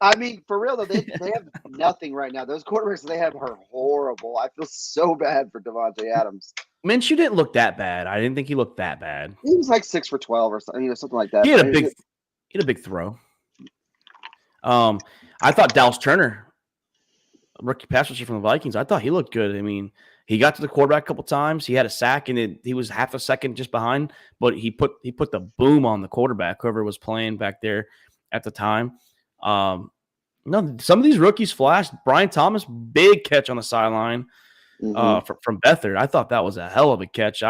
I mean, for real though, they have nothing right now. Those quarterbacks they have are horrible. I feel so bad for Devontae Adams. Minshew didn't look that bad. I didn't think he looked that bad. He was like 6 for 12 or something, something like that. He had a big throw. I thought Dallas Turner, rookie pass rusher from the Vikings, I thought he looked good. I mean, he got to the quarterback a couple times. He had a sack, and he was half a second just behind, but he put the boom on the quarterback, whoever was playing back there at the time. No, some of these rookies flashed. Brian Thomas, big catch on the sideline from Beathard. I thought that was a hell of a catch.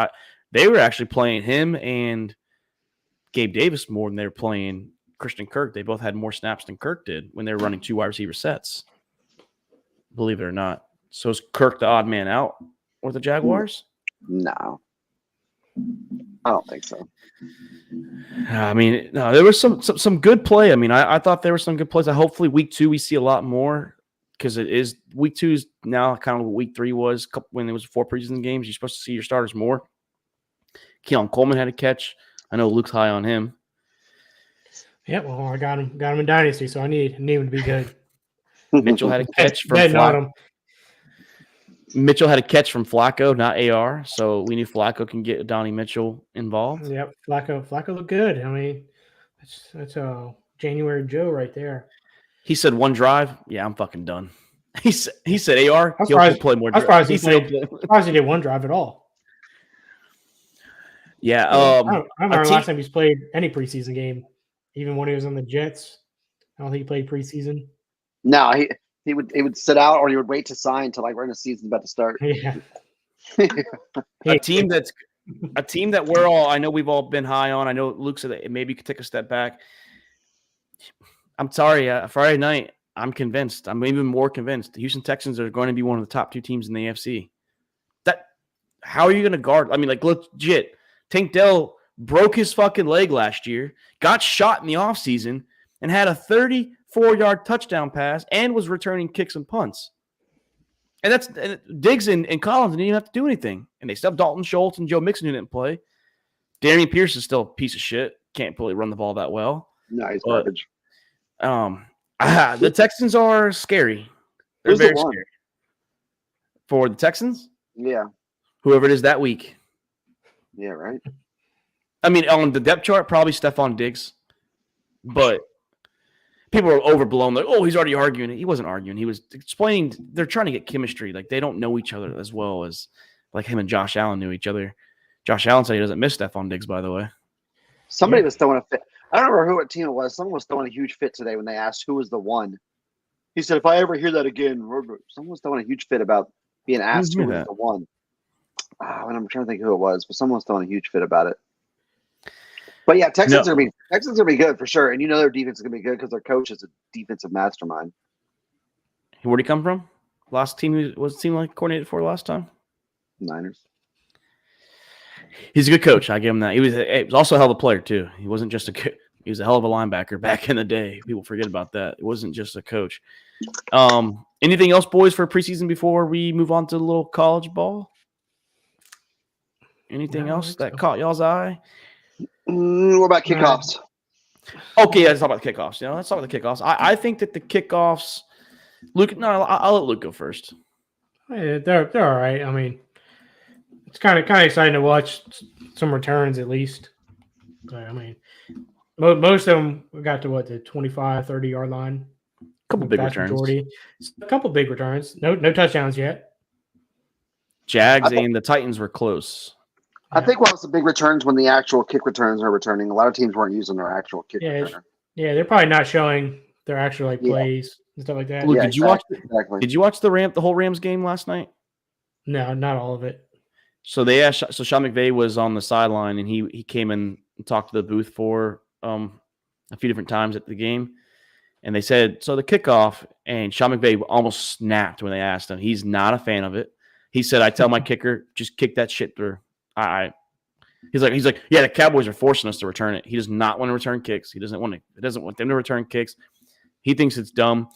They were actually playing him and Gabe Davis more than they were playing Christian Kirk. They both had more snaps than Kirk did when they were running 2 wide receiver sets. Believe it or not. So is Kirk the odd man out with the Jaguars? No. I don't think so. I mean, no, there was some good play. I mean, I thought there were some good plays. Hopefully week 2 we see a lot more, because it is week 2 is now kind of what week 3 was when there was 4 preseason games. You're supposed to see your starters more. Keon Coleman had a catch. I know Luke's high on him. Yeah, well, I got him in Dynasty, so I need him to be good. Mitchell had a catch from Flacco. Mitchell had a catch from Flacco, not AR. So we knew Flacco can get Donnie Mitchell involved. Yep, Flacco looked good. I mean, that's January Joe right there. He said 1 drive. Yeah, I'm fucking done. He said AR. He'll play more. I'm surprised he did 1 drive at all. Yeah. I remember last time he's played any preseason game, even when he was on the Jets. I don't think he played preseason. No, he would sit out, or he would wait to sign until like right when the season's about to start. Yeah. a team that we're all, I know we've all been high on. I know Luke said that maybe you could take a step back. I'm sorry, Friday night, I'm convinced. I'm even more convinced. The Houston Texans are going to be one of the top 2 teams in the AFC. How are you going to guard? I mean, like, legit. Tank Dell broke his fucking leg last year, got shot in the offseason, and had a 34-yard touchdown pass and was returning kicks and punts. And Diggs and Collins didn't even have to do anything. And they still have Dalton Schultz and Joe Mixon who didn't play. Darian Pierce is still a piece of shit. Can't really run the ball that well. No, he's garbage. The Texans are scary. They're very scary. For the Texans? Yeah. Whoever it is that week. Yeah, right. I mean, on the depth chart, probably Stephon Diggs. But people are overblown. Like, oh, he's already arguing. He wasn't arguing. He was explaining. They're trying to get chemistry. Like, they don't know each other as well as like him and Josh Allen knew each other. Josh Allen said he doesn't miss Stephon Diggs, by the way. Somebody was throwing a fit. I don't remember what team it was. Someone was throwing a huge fit today when they asked who was the one. He said, if I ever hear that again, someone was throwing a huge fit about being asked who was the one. And I'm trying to think who it was, but someone was throwing a huge fit about it. But yeah, Texans are gonna be good for sure, and you know their defense is gonna be good because their coach is a defensive mastermind. Where'd he come from? Last team was the team like coordinated for last time? Niners. He's a good coach. I give him that. He was also a hell of a player too. He wasn't just he was a hell of a linebacker back in the day. People forget about that. It wasn't just a coach. Anything else, boys, for preseason before we move on to the little college ball? Anything else that caught y'all's eye? What about kickoffs? Okay, let's talk about the kickoffs. Let's talk about the kickoffs. I think that the kickoffs, Luke. No, I'll let Luke go first. Yeah, they're all right. I mean, it's kind of exciting to watch some returns at least. But, I mean, most of them got to the 25, 30-yard line. A couple big returns. A couple big returns. No touchdowns yet. Jags and the Titans were close. I think one of the big returns when the actual kick returns are returning. A lot of teams weren't using their actual kick returner. Yeah, they're probably not showing their actual plays and stuff like that. Luke, did you watch the whole Rams game last night? No, not all of it. So they asked. So Sean McVay was on the sideline, and he came in and talked to the booth for a few different times at the game, and they said so the kickoff. And Sean McVay almost snapped when they asked him. He's not a fan of it. He said, "I tell my kicker just kick that shit through." He's like, yeah, the Cowboys are forcing us to return it. He does not want to return kicks. He doesn't want them to return kicks. He thinks it's dumb.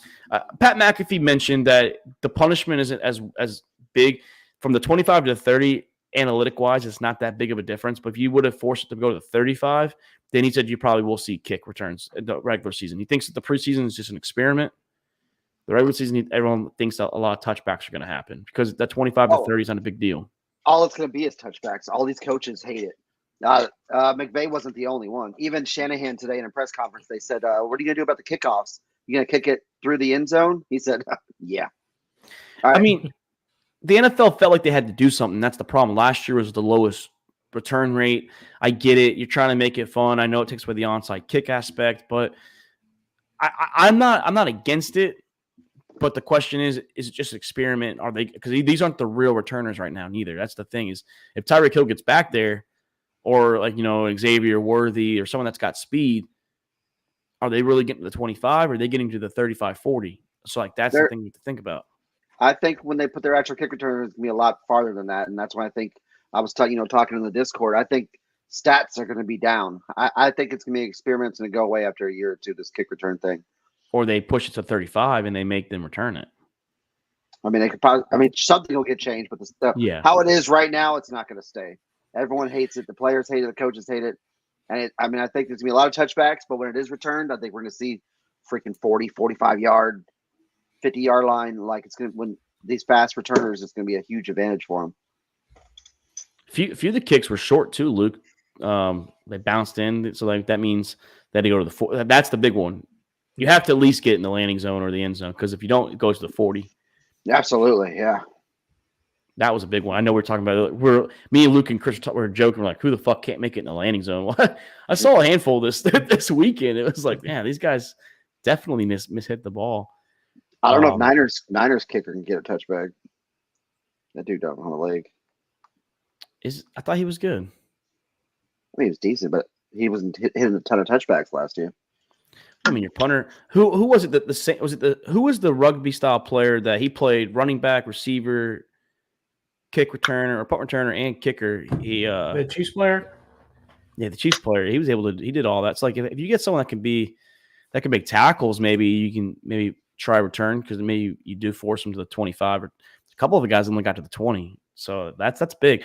Pat McAfee mentioned that the punishment isn't as big. From the 25 to the 30, analytic-wise, it's not that big of a difference. But if you would have forced it to go to the 35, then he said you probably will see kick returns in the regular season. He thinks that the preseason is just an experiment. The regular season, everyone thinks that a lot of touchbacks are going to happen because that 25 to 30 is not a big deal. All it's going to be is touchbacks. All these coaches hate it. McVay wasn't the only one. Even Shanahan today in a press conference, they said, what are you going to do about the kickoffs? You going to kick it through the end zone? He said, yeah. All right. I mean, the NFL felt like they had to do something. That's the problem. Last year was the lowest return rate. I get it. You're trying to make it fun. I know it takes away the onside kick aspect, but I'm not against it. But the question is it just an experiment? Are they, because these aren't the real returners right now, neither. That's the thing, is if Tyreek Hill gets back there, or like, Xavier Worthy or someone that's got speed, are they really getting to the 25 or are they getting to the 35, 40? So like that's the thing you have to think about. I think when they put their actual kick return, it's going to be a lot farther than that. And that's why I think I was talking in the Discord, I think stats are going to be down. I think it's going to be experiments and go away after a year or two, this kick return thing. Or they push it to 35 and they make them return it. I mean, something will get changed, but how it is right now, it's not going to stay. Everyone hates it. The players hate it. The coaches hate it. And I think there's going to be a lot of touchbacks, but when it is returned, I think we're going to see freaking 40, 45-yard, 50-yard line. Like it's going to, when these fast returners, it's going to be a huge advantage for them. Few of the kicks were short too, Luke. They bounced in, so like that means they had to go to the 40. That's the big one. You have to at least get in the landing zone or the end zone, because if you don't, it goes to the 40. Absolutely, yeah. That was a big one. I know we're talking about it. Me and Luke and Chris were joking. We're like, who the fuck can't make it in the landing zone? I saw a handful this weekend. It was like, man, these guys definitely mishit the ball. I don't know if Niners kicker can get a touchback. That dude don't have a leg. I thought he was good. I mean, he was decent, but he wasn't hitting a ton of touchbacks last year. I mean, your punter. Who was it? Who was the rugby style player that he played running back, receiver, kick returner, or punt returner, and kicker? The Chiefs player. Yeah, the Chiefs player. He was able to. He did all that. It's like if you get someone that can make tackles, maybe you can try return, because maybe you do force them to the 25. Or a couple of the guys only got to the 20, so that's big.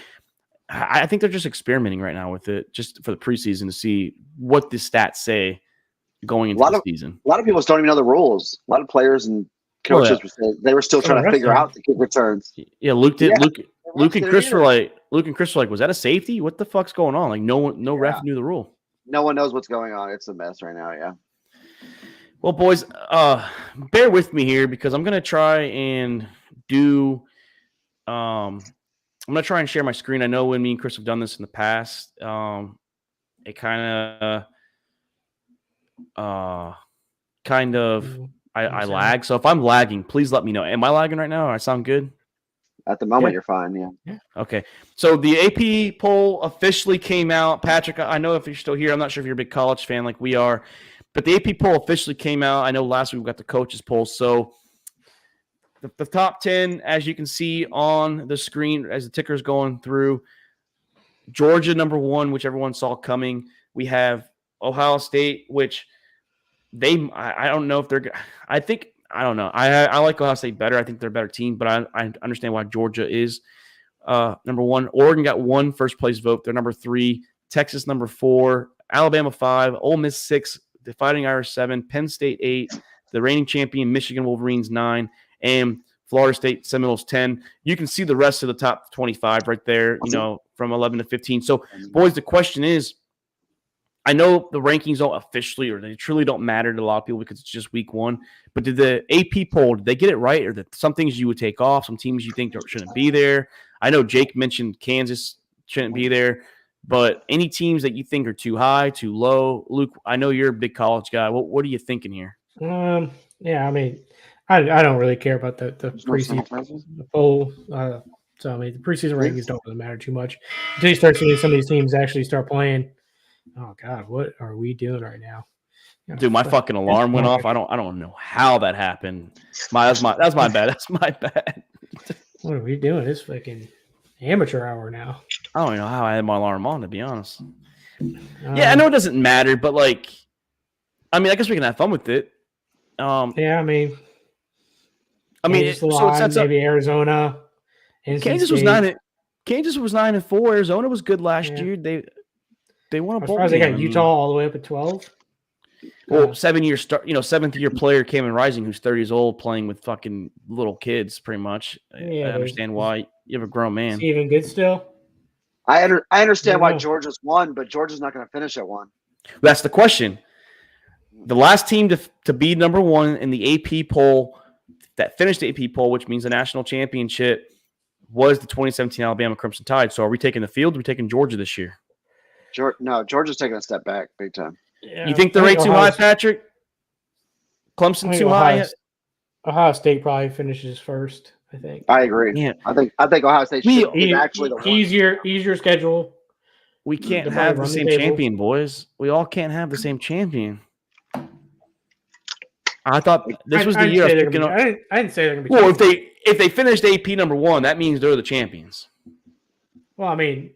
I think they're just experimenting right now with it, just for the preseason, to see what the stats say going into the season. A lot of people don't even know the rules. A lot of players and coaches they were still trying to figure out the kick returns. Yeah, Luke and Chris were like, was that a safety? What the fuck's going on? Like no ref knew the rule. No one knows what's going on. It's a mess right now. Yeah. Well, boys, bear with me here, because I'm gonna try and do. I'm going to try and share my screen. I know when me and Chris have done this in the past, it kind of I lag. So if I'm lagging, please let me know. Am I lagging right now? I sound good? At the moment, you're fine, yeah. Okay. So the AP poll officially came out. Patrick, I know if you're still here, I'm not sure if you're a big college fan like we are, but the AP poll officially came out. I know last week we got the coaches poll. So the top 10, as you can see on the screen as the ticker's going through, Georgia number 1, which everyone saw coming. We have Ohio State, which I don't know if they're – I don't know. I like Ohio State better. I think they're a better team, but I understand why Georgia is number 1. Oregon got 1 first-place vote. They're number 3. Texas number 4. Alabama 5. Ole Miss 6. The Fighting Irish 7. Penn State 8. The reigning champion Michigan Wolverines 9. And Florida State Seminoles 10. You can see the rest of the top 25 right there, from 11 to 15. So, boys, the question is, I know the rankings don't officially, or they truly don't matter to a lot of people because it's just week 1, but did the AP poll, did they get it right? Or that some things you would take off, some teams you think shouldn't be there? I know Jake mentioned Kansas shouldn't be there, but any teams that you think are too high, too low? Luke, I know you're a big college guy. What are you thinking here? Yeah, I mean, I don't really care about the preseason poll. So, I mean, the preseason rankings don't really matter too much until you start seeing some of these teams actually start playing. Oh, God, what are we doing right now? Dude, my fucking alarm went off. I don't know how that happened. That's my bad. That's my bad. What are we doing? It's fucking amateur hour now. I don't know how I had my alarm on, to be honest. Yeah, I know it doesn't matter, but I guess we can have fun with it. Yeah, I mean, Kansas, Kansas a little high, maybe Arizona, NC Kansas was State. Kansas was 9-4. Arizona was good last Yeah. year. They won a I'm bowl surprised game. they got Utah all the way up at 12. Well, 7-year start, seventh year player Cameron Rising, who's 30 years old, playing with fucking little kids, pretty much. Yeah, I understand why you have a grown Is man. he even good still? I understand why know. Georgia's won, but Georgia's not going to finish at 1. That's the question. The last team to be number 1 in the AP poll that finished the AP poll, which means the national championship, was the 2017 Alabama Crimson Tide. So are we taking the field? Or are we taking Georgia this year? No, Georgia's taking a step back big time. Yeah, You think they're rated too high, Patrick? Clemson too high? Ohio State probably finishes first, I think. I agree. Yeah. I think Ohio State is actually the one. Easier schedule. We can't They'll have probably the run the same table. champion, boys. We all can't have the same champion. I thought this was the year I was picking up. I didn't say they're going to be. Well, if they finished AP number 1, that means they're the champions. Well, I mean,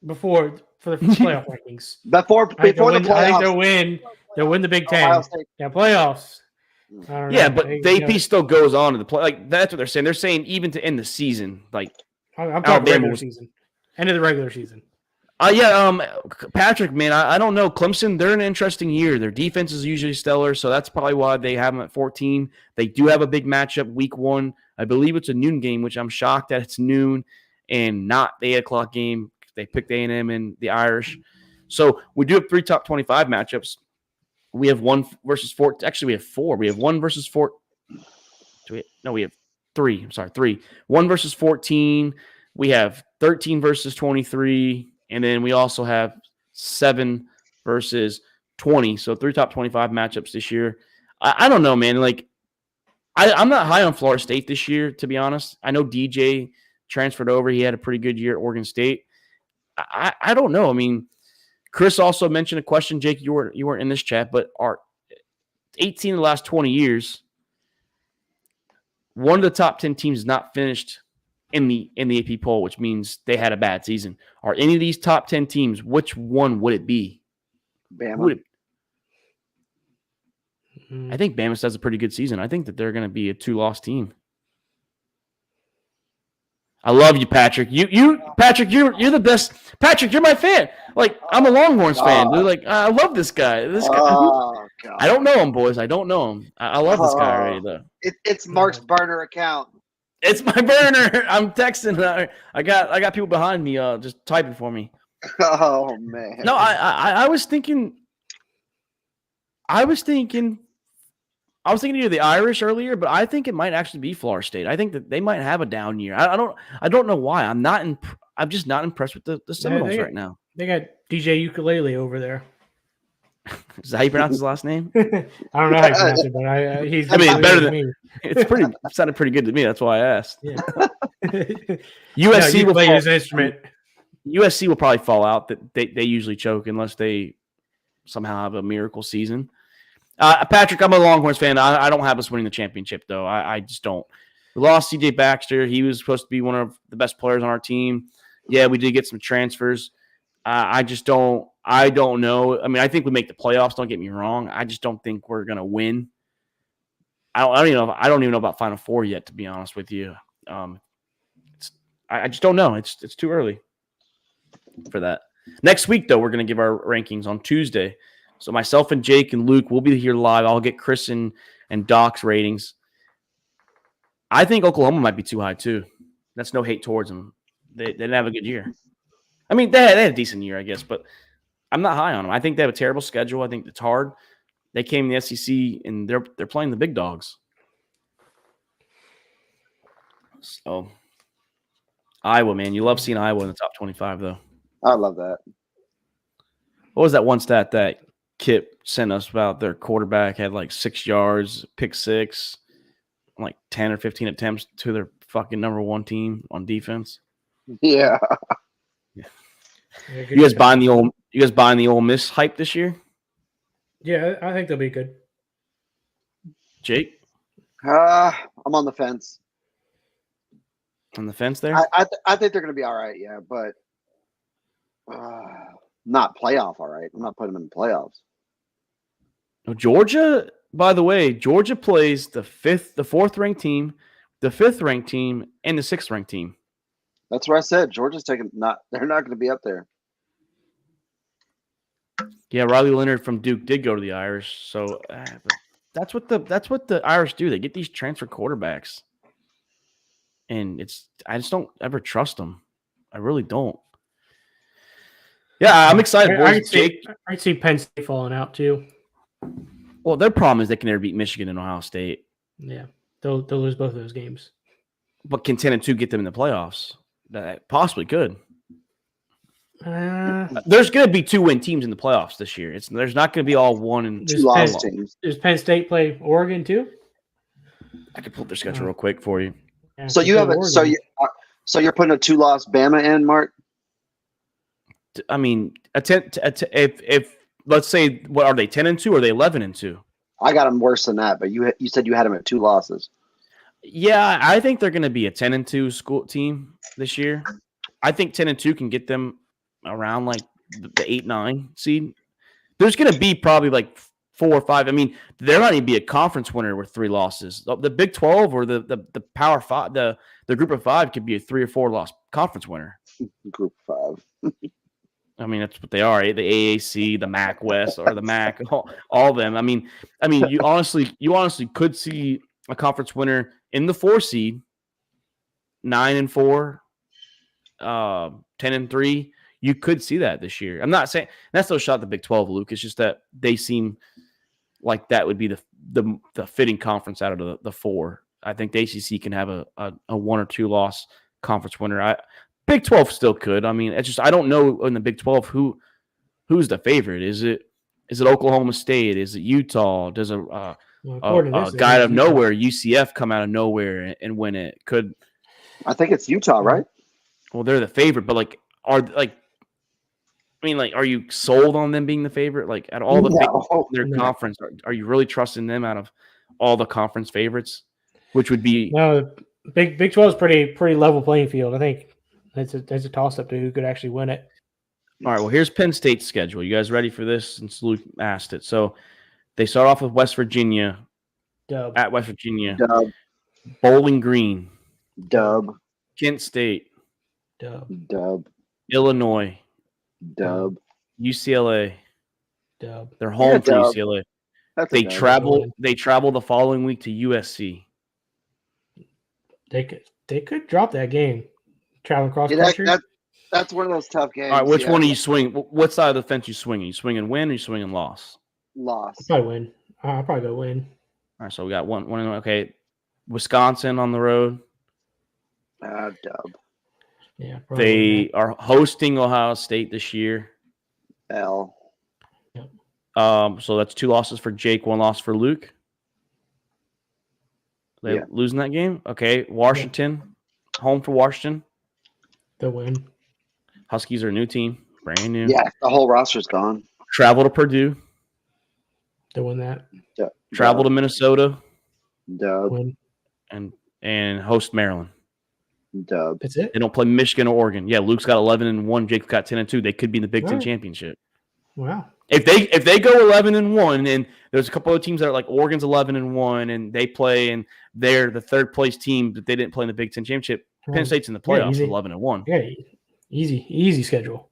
for the playoff rankings. Before the playoffs. I think they'll win the Big Ten. Ohio State. Yeah, playoffs. I don't know. Yeah, but the AP still goes on to the play. Like that's what they're saying. They're saying even to end the season, like I'm talking regular season. End of the regular season. Patrick, man, I don't know. Clemson, they're an interesting year. Their defense is usually stellar, so that's probably why they have them at 14. They do have a big matchup week 1. I believe it's a noon game, which I'm shocked that it's noon and not the 8 o'clock game. They picked A&M and the Irish. So we do have 3 top 25 matchups. We have 1 versus 4. Actually, we have 4. We have 1 versus 4. We have 3. I'm sorry, 3. 1 versus 14. We have 13 versus 23. And then we also have 7 versus 20. So 3 top 25 matchups this year. I don't know, man. Like, I'm not high on Florida State this year, to be honest. I know DJ transferred over. He had a pretty good year at Oregon State. I don't know. I mean, Chris also mentioned a question, Jake, you weren't in this chat, but are 18 of the last 20 years, one of the top 10 teams not finished in the AP poll, which means they had a bad season. Are any of these top 10 teams, which one would it be? Bama. I think Bama does a pretty good season. I think that they're going to be a 2-loss team. I love you, Patrick. Patrick, you're the best. Patrick, you're my fan. Like, I'm a Longhorns fan. Dude. Like, I love this guy. I don't know him, boys. I don't know him. I love this guy already, though. It's Mark's burner account. It's my burner. I'm texting. I got people behind me just typing for me. Oh man. No, I was thinking either the Irish earlier, but I think it might actually be Florida State. I think that they might have a down year. I don't know why. I'm just not impressed with the Seminoles right now. They got DJ Ukulele over there. Is that how you pronounce his last name? I don't know how you pronounce it, but he's. I mean, it's better than me. It sounded pretty good to me. That's why I asked. Yeah. USC will play his instrument. USC will probably fall out. That they usually choke unless they somehow have a miracle season. Patrick, I'm a Longhorns fan. I don't have us winning the championship, though. I just don't. We lost C.J. Baxter. He was supposed to be one of the best players on our team. Yeah, we did get some transfers. I just don't. I don't know. I mean, I think we make the playoffs. Don't get me wrong. I just don't think we're gonna win. I don't even know about Final Four yet, to be honest with you. I just don't know. It's too early for that. Next week, though, we're gonna give our rankings on Tuesday. So myself and Jake and Luke will be here live. I'll get Chris and Doc's ratings. I think Oklahoma might be too high too. That's no hate towards them. They didn't have a good year. I mean, they had a decent year, I guess, but I'm not high on them. I think they have a terrible schedule. I think it's hard. They came in the SEC and they're playing the big dogs. So Iowa, man, you love seeing Iowa in the top 25, though. I love that. What was that one stat that Kip sent us about their quarterback had like 6 yards, pick 6, like 10 or 15 attempts to their fucking number 1 team on defense? Yeah. You guys buying the Ole Miss hype this year? Yeah, I think they'll be good. Jake? I'm on the fence. On the fence there? I think they're going to be all right, yeah, but not playoff all right. I'm not putting them in the playoffs. Georgia, by the way, Georgia plays the fourth ranked team, the fifth ranked team, and the sixth ranked team. That's what I said. Georgia's taking they're not going to be up there. Yeah, Riley Leonard from Duke did go to the Irish, so that's what the Irish do. They get these transfer quarterbacks, and I just don't ever trust them. I really don't. Yeah, I'm excited, boys. I'd see Penn State falling out too. Well, their problem is they can never beat Michigan and Ohio State. Yeah, they'll lose both of those games. But can 10-2 get them in the playoffs? That possibly could. There's going to be 2-win teams in the playoffs this year. There's not going to be all 1 and 2 loss teams. Does Penn State play Oregon too? I can pull up their schedule real quick for you. Yeah, So you have it. So you're putting a 2-loss Bama in, Mark? I mean, if let's say, what are they, 10-2 or are they 11-2? I got them worse than that, but you said you had them at 2 losses. Yeah, I think they're going to be a 10-2 school team this year. I think 10-2 can get them around like the 8-9 seed. There's going to be probably like 4 or 5. I mean, there might even be a conference winner with 3 losses. The Big 12 or the Power 5, the Group of 5 could be a 3 or 4 loss conference winner. Group 5. I mean, that's what they are. The AAC, the MAC West, or the MAC, all of them. I mean, you honestly could see a conference winner in the 4 seed, 9-4, 10-3. You could see that this year. I'm not saying that's no shot at the Big 12, Luke. It's just that they seem like that would be the fitting conference out of the 4. I think the ACC can have a 1 or 2 loss conference winner. Big 12 still could. I mean, it's just I don't know in the Big 12 who's the favorite. Is it Oklahoma State? Is it Utah? Does a guy out of nowhere, UCF, come out of nowhere and win it? I think it's Utah, right? Well, they're the favorite, but are you sold on them being the favorite? Like, at all their conference, are you really trusting them out of all the conference favorites? Which would be Big 12 is pretty level playing field. I think it's a toss up to who could actually win it. All right. Well, here's Penn State's schedule. You guys ready for this? Since Luke asked it, so they start off with West Virginia. Dub. At West Virginia. Dub. Bowling Green. Dub. Kent State. Dub. Dub. Illinois. Dub. UCLA. Dub. They're home for UCLA. They travel the following week to USC. They could drop that game. Traveling cross country. That's one of those tough games. All right, which one are you swinging? What side of the fence are you swinging? You swinging win or you swinging loss? Loss. I'll probably win. I'll probably go win. All right, so we got one. Okay, Wisconsin on the road. Dub. Yeah, they are hosting Ohio State this year. L. Yep. So that's 2 losses for Jake, 1 loss for Luke. They losing that game. Okay, Washington, home for Washington. They'll win. Huskies are a new team, brand new. Yeah, the whole roster's gone. Travel to Purdue. They'll win that. Dub. Travel to Minnesota. Dub. Win. And host Maryland. Dub. That's it. They don't play Michigan or Oregon. Yeah, Luke's got 11-1. Jake's got 10-2. They could be in the Big Ten championship. Wow. If they go 11-1, and there's a couple of teams that are like Oregon's 11-1, and they play, and they're the third place team that they didn't play in the Big Ten championship. Penn State's in the playoffs, 11-1. Yeah, easy schedule.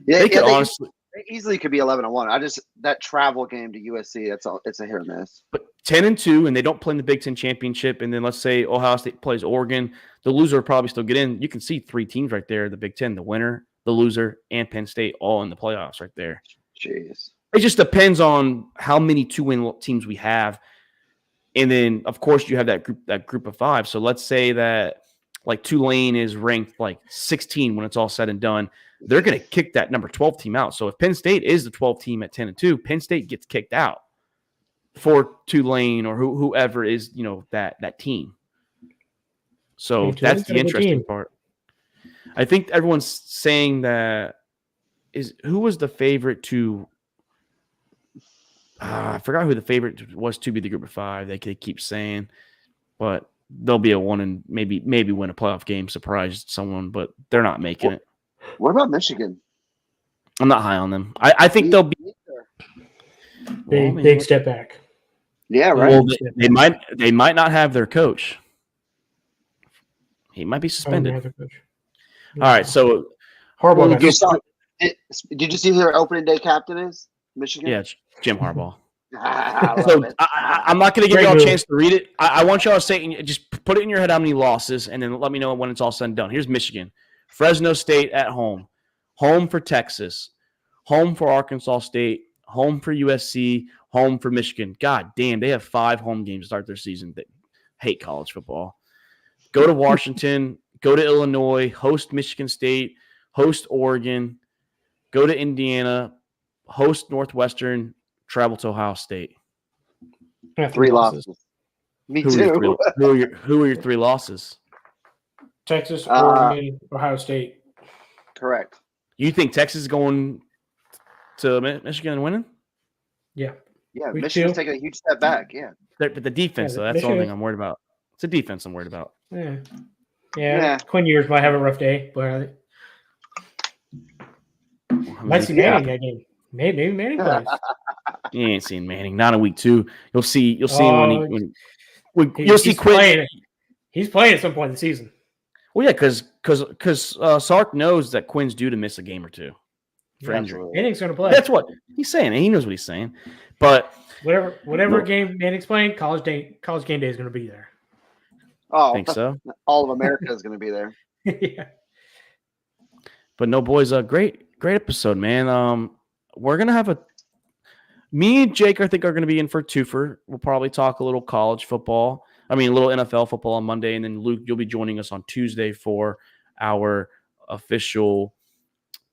Yeah, they could honestly. They easily could be 11-1. That travel game to USC, it's a hit or miss. But 10-2, and they don't play in the Big Ten championship, and then let's say Ohio State plays Oregon, the loser will probably still get in. You can see 3 teams right there, the Big Ten, the winner, the loser, and Penn State all in the playoffs right there. Jeez. It just depends on how many 2-win teams we have. And then, of course, you have that group of 5. So let's say that like Tulane is ranked like 16 when it's all said and done. They're going to kick that number 12 team out. So if Penn State is the 12th team at 10-2, Penn State gets kicked out for Tulane or whoever is, that team. So that's the interesting part. I think everyone's saying that who was the favorite to I forgot who the favorite was to be the group of 5. They keep saying, but they'll be a 1 and maybe win a playoff game, surprise someone, but they're not making it. What about Michigan? I'm not high on them. I think they'll be. Big step back. Yeah, right. Well, they might not have their coach. He might be suspended. All right, so Harbaugh. Did you see who their opening day captain is? Michigan. Yeah, it's Jim Harbaugh. I love So it. I'm not going to give y'all a chance to read it. I want y'all to say, just put it in your head how many losses, and then let me know when it's all said and done. Here's Michigan. Fresno State at home. Home for Texas. Home for Arkansas State. Home for USC. Home for Michigan. God damn, they have 5 home games to start their season. They hate college football. Go to Washington. Go to Illinois. Host Michigan State. Host Oregon. Go to Indiana. Host Northwestern. Travel to Ohio State. 3 losses. Me too. Who are your 3 losses? Texas, Oregon, Ohio State. Correct. You think Texas is going to Michigan and winning? Yeah. Yeah, Michigan's taking a huge step back. Yeah. But the defense, though, that's the only thing I'm worried about. It's the defense I'm worried about. Yeah. Quinn Ewers might have a rough day, but might see Manning that game. Maybe Manning plays. You ain't seeing Manning. Not in week 2. You'll see him you'll see Quinn. He's playing at some point in the season. Well, yeah, because Sark knows that Quinn's due to miss a game or 2 for injury. Manning's going to play. That's what he's saying. He knows what he's saying. But whatever game Manning's playing, college game day is going to be there. Oh, I think so. All of America is going to be there. Yeah. But no, boys, great episode, man. We're gonna have me and Jake, I think, are gonna be in for a twofer. We'll probably talk a little college football. A little NFL football on Monday, and then Luke, you'll be joining us on Tuesday for our official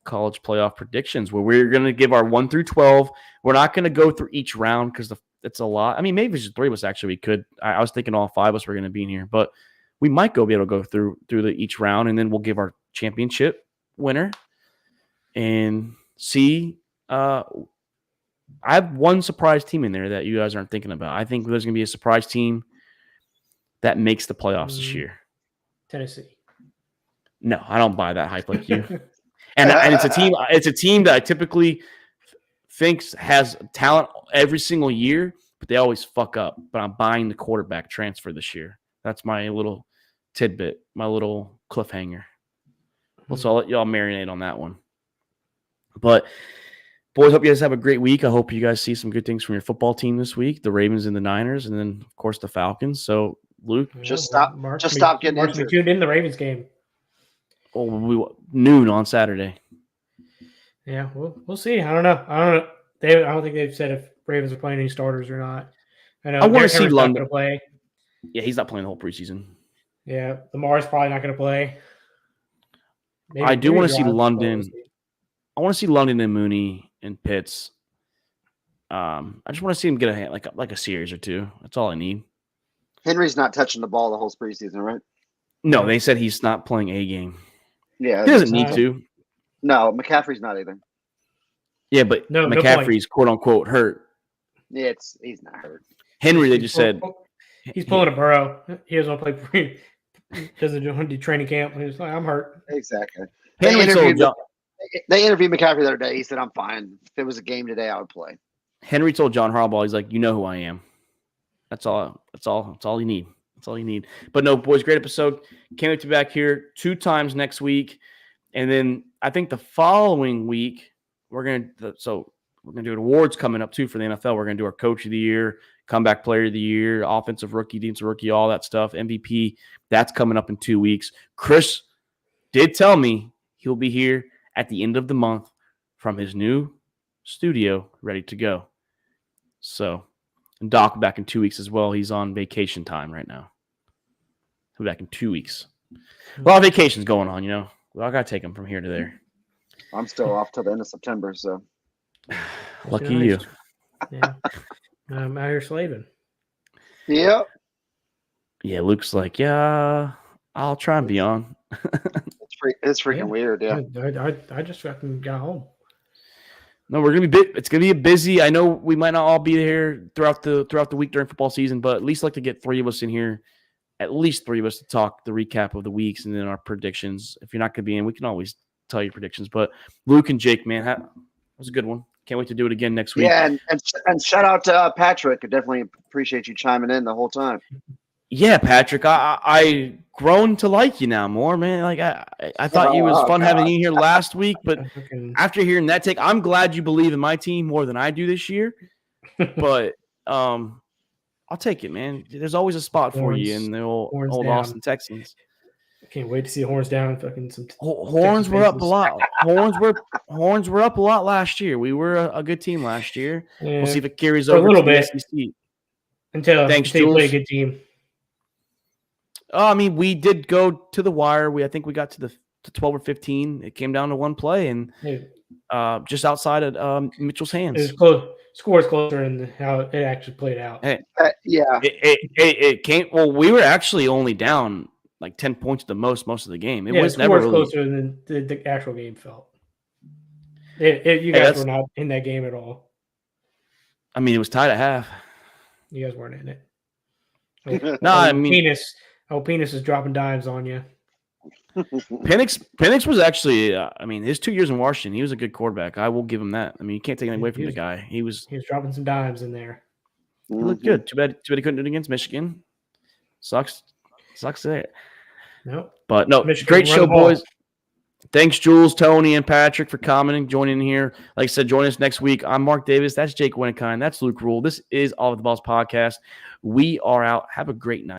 college playoff predictions, where we're gonna give our 1 through 12. We're not gonna go through each round because it's a lot. Maybe it's just 3 of us. Actually, we could. I was thinking all 5 of us were gonna be in here, but we might be able to go through each round, and then we'll give our championship winner and see. I have one surprise team in there that you guys aren't thinking about. I think there's going to be a surprise team that makes the playoffs this year. Tennessee. No, I don't buy that hype like you. and it's a team. It's a team that I typically thinks has talent every single year, but they always fuck up. But I'm buying the quarterback transfer this year. That's my little tidbit, my little cliffhanger. So I'll let y'all marinate on that one. But boys, hope you guys have a great week. I hope you guys see some good things from your football team this week, the Ravens and the Niners, and then, of course, the Falcons. So, Luke. Stop getting injured. Tuned in the Ravens game. Noon on Saturday. Yeah, we'll see. I don't know. I don't think they've said if Ravens are playing any starters or not. I want to see London to play. Yeah, he's not playing the whole preseason. Yeah, Lamar's probably not going to play. I do want to see London. I want to see London and Mooney and Pitts. I just want to see him get a hand, like a series or 2. That's all I need. Henry's not touching the ball the whole preseason, right? No, they said he's not playing a game. Yeah, he doesn't need to. No, McCaffrey's not either. Yeah, but McCaffrey's quote unquote hurt. Yeah, he's not hurt. Henry, they just said he's pulling a Burrow. He doesn't want to play. Doesn't do training camp. He's like, I'm hurt. Exactly. They interviewed McCaffrey the other day. He said, "I'm fine. If it was a game today, I would play." Henry told John Harbaugh, he's like, "You know who I am." That's all you need. That's all you need. But no, boys, great episode. Can't wait to be back here 2 times next week, and then I think the following week we're gonna do awards coming up too for the NFL. We're gonna do our Coach of the Year, Comeback Player of the Year, Offensive Rookie, Defensive Rookie, all that stuff. MVP. That's coming up in 2 weeks. Chris did tell me he'll be here at the end of the month from his new studio, ready to go. So, and Doc will be back in 2 weeks as well. He's on vacation time right now. He'll be back in 2 weeks. A lot of vacations going on, Well, I got to take him from here to there. I'm still off till the end of September, so. Lucky you. Yeah. I'm out here slaving. Yep. Yeah, Luke's like, yeah, I'll try and be on. It's freaking weird, yeah. I just fucking got home. No, it's gonna be a busy. I know we might not all be here throughout the week during football season, but at least like to get 3 of us in here, at least 3 of us to talk the recap of the weeks and then our predictions. If you're not gonna be in, we can always tell you predictions. But Luke and Jake, man, that was a good one. Can't wait to do it again next week. Yeah, and shout out to Patrick. I definitely appreciate you chiming in the whole time. Yeah, Patrick, I grown to like you now more, man. Like I thought you was fun having you here last week, but after hearing that take, I'm glad you believe in my team more than I do this year. But I'll take it, man. There's always a spot for you in the old Austin Texans. Can't wait to see Horns down. Fucking some Horns were up a lot. Horns were up a lot last year. We were a good team last year. Yeah, we'll see if it carries for over a little to bit the SEC. until Thanks, they play a Jules. good team. I mean, we did go to the wire. I think we got to 12 or 15. It came down to one play, and just outside of Mitchell's hands. It was close. Scores closer in how it actually played out. Hey, yeah, it came. Well, we were actually only down like 10 points at the most of the game. It was never really closer than the actual game felt. You guys were not in that game at all. I mean, it was tied at half. You guys weren't in it. No, I mean, Penis is dropping dimes on you. Penix was actually, I mean, his 2 years in Washington, he was a good quarterback. I will give him that. I mean, you can't take anything away from the guy. He was dropping some dimes in there. He looked good. Too bad he couldn't do it against Michigan. Sucks there. Nope. But no, Michigan, great show, boys. Thanks, Jules, Tony, and Patrick for commenting, joining in here. Like I said, join us next week. I'm Mark Davis. That's Jake Winnicott. That's Luke Rule. This is All of the Balls podcast. We are out. Have a great night.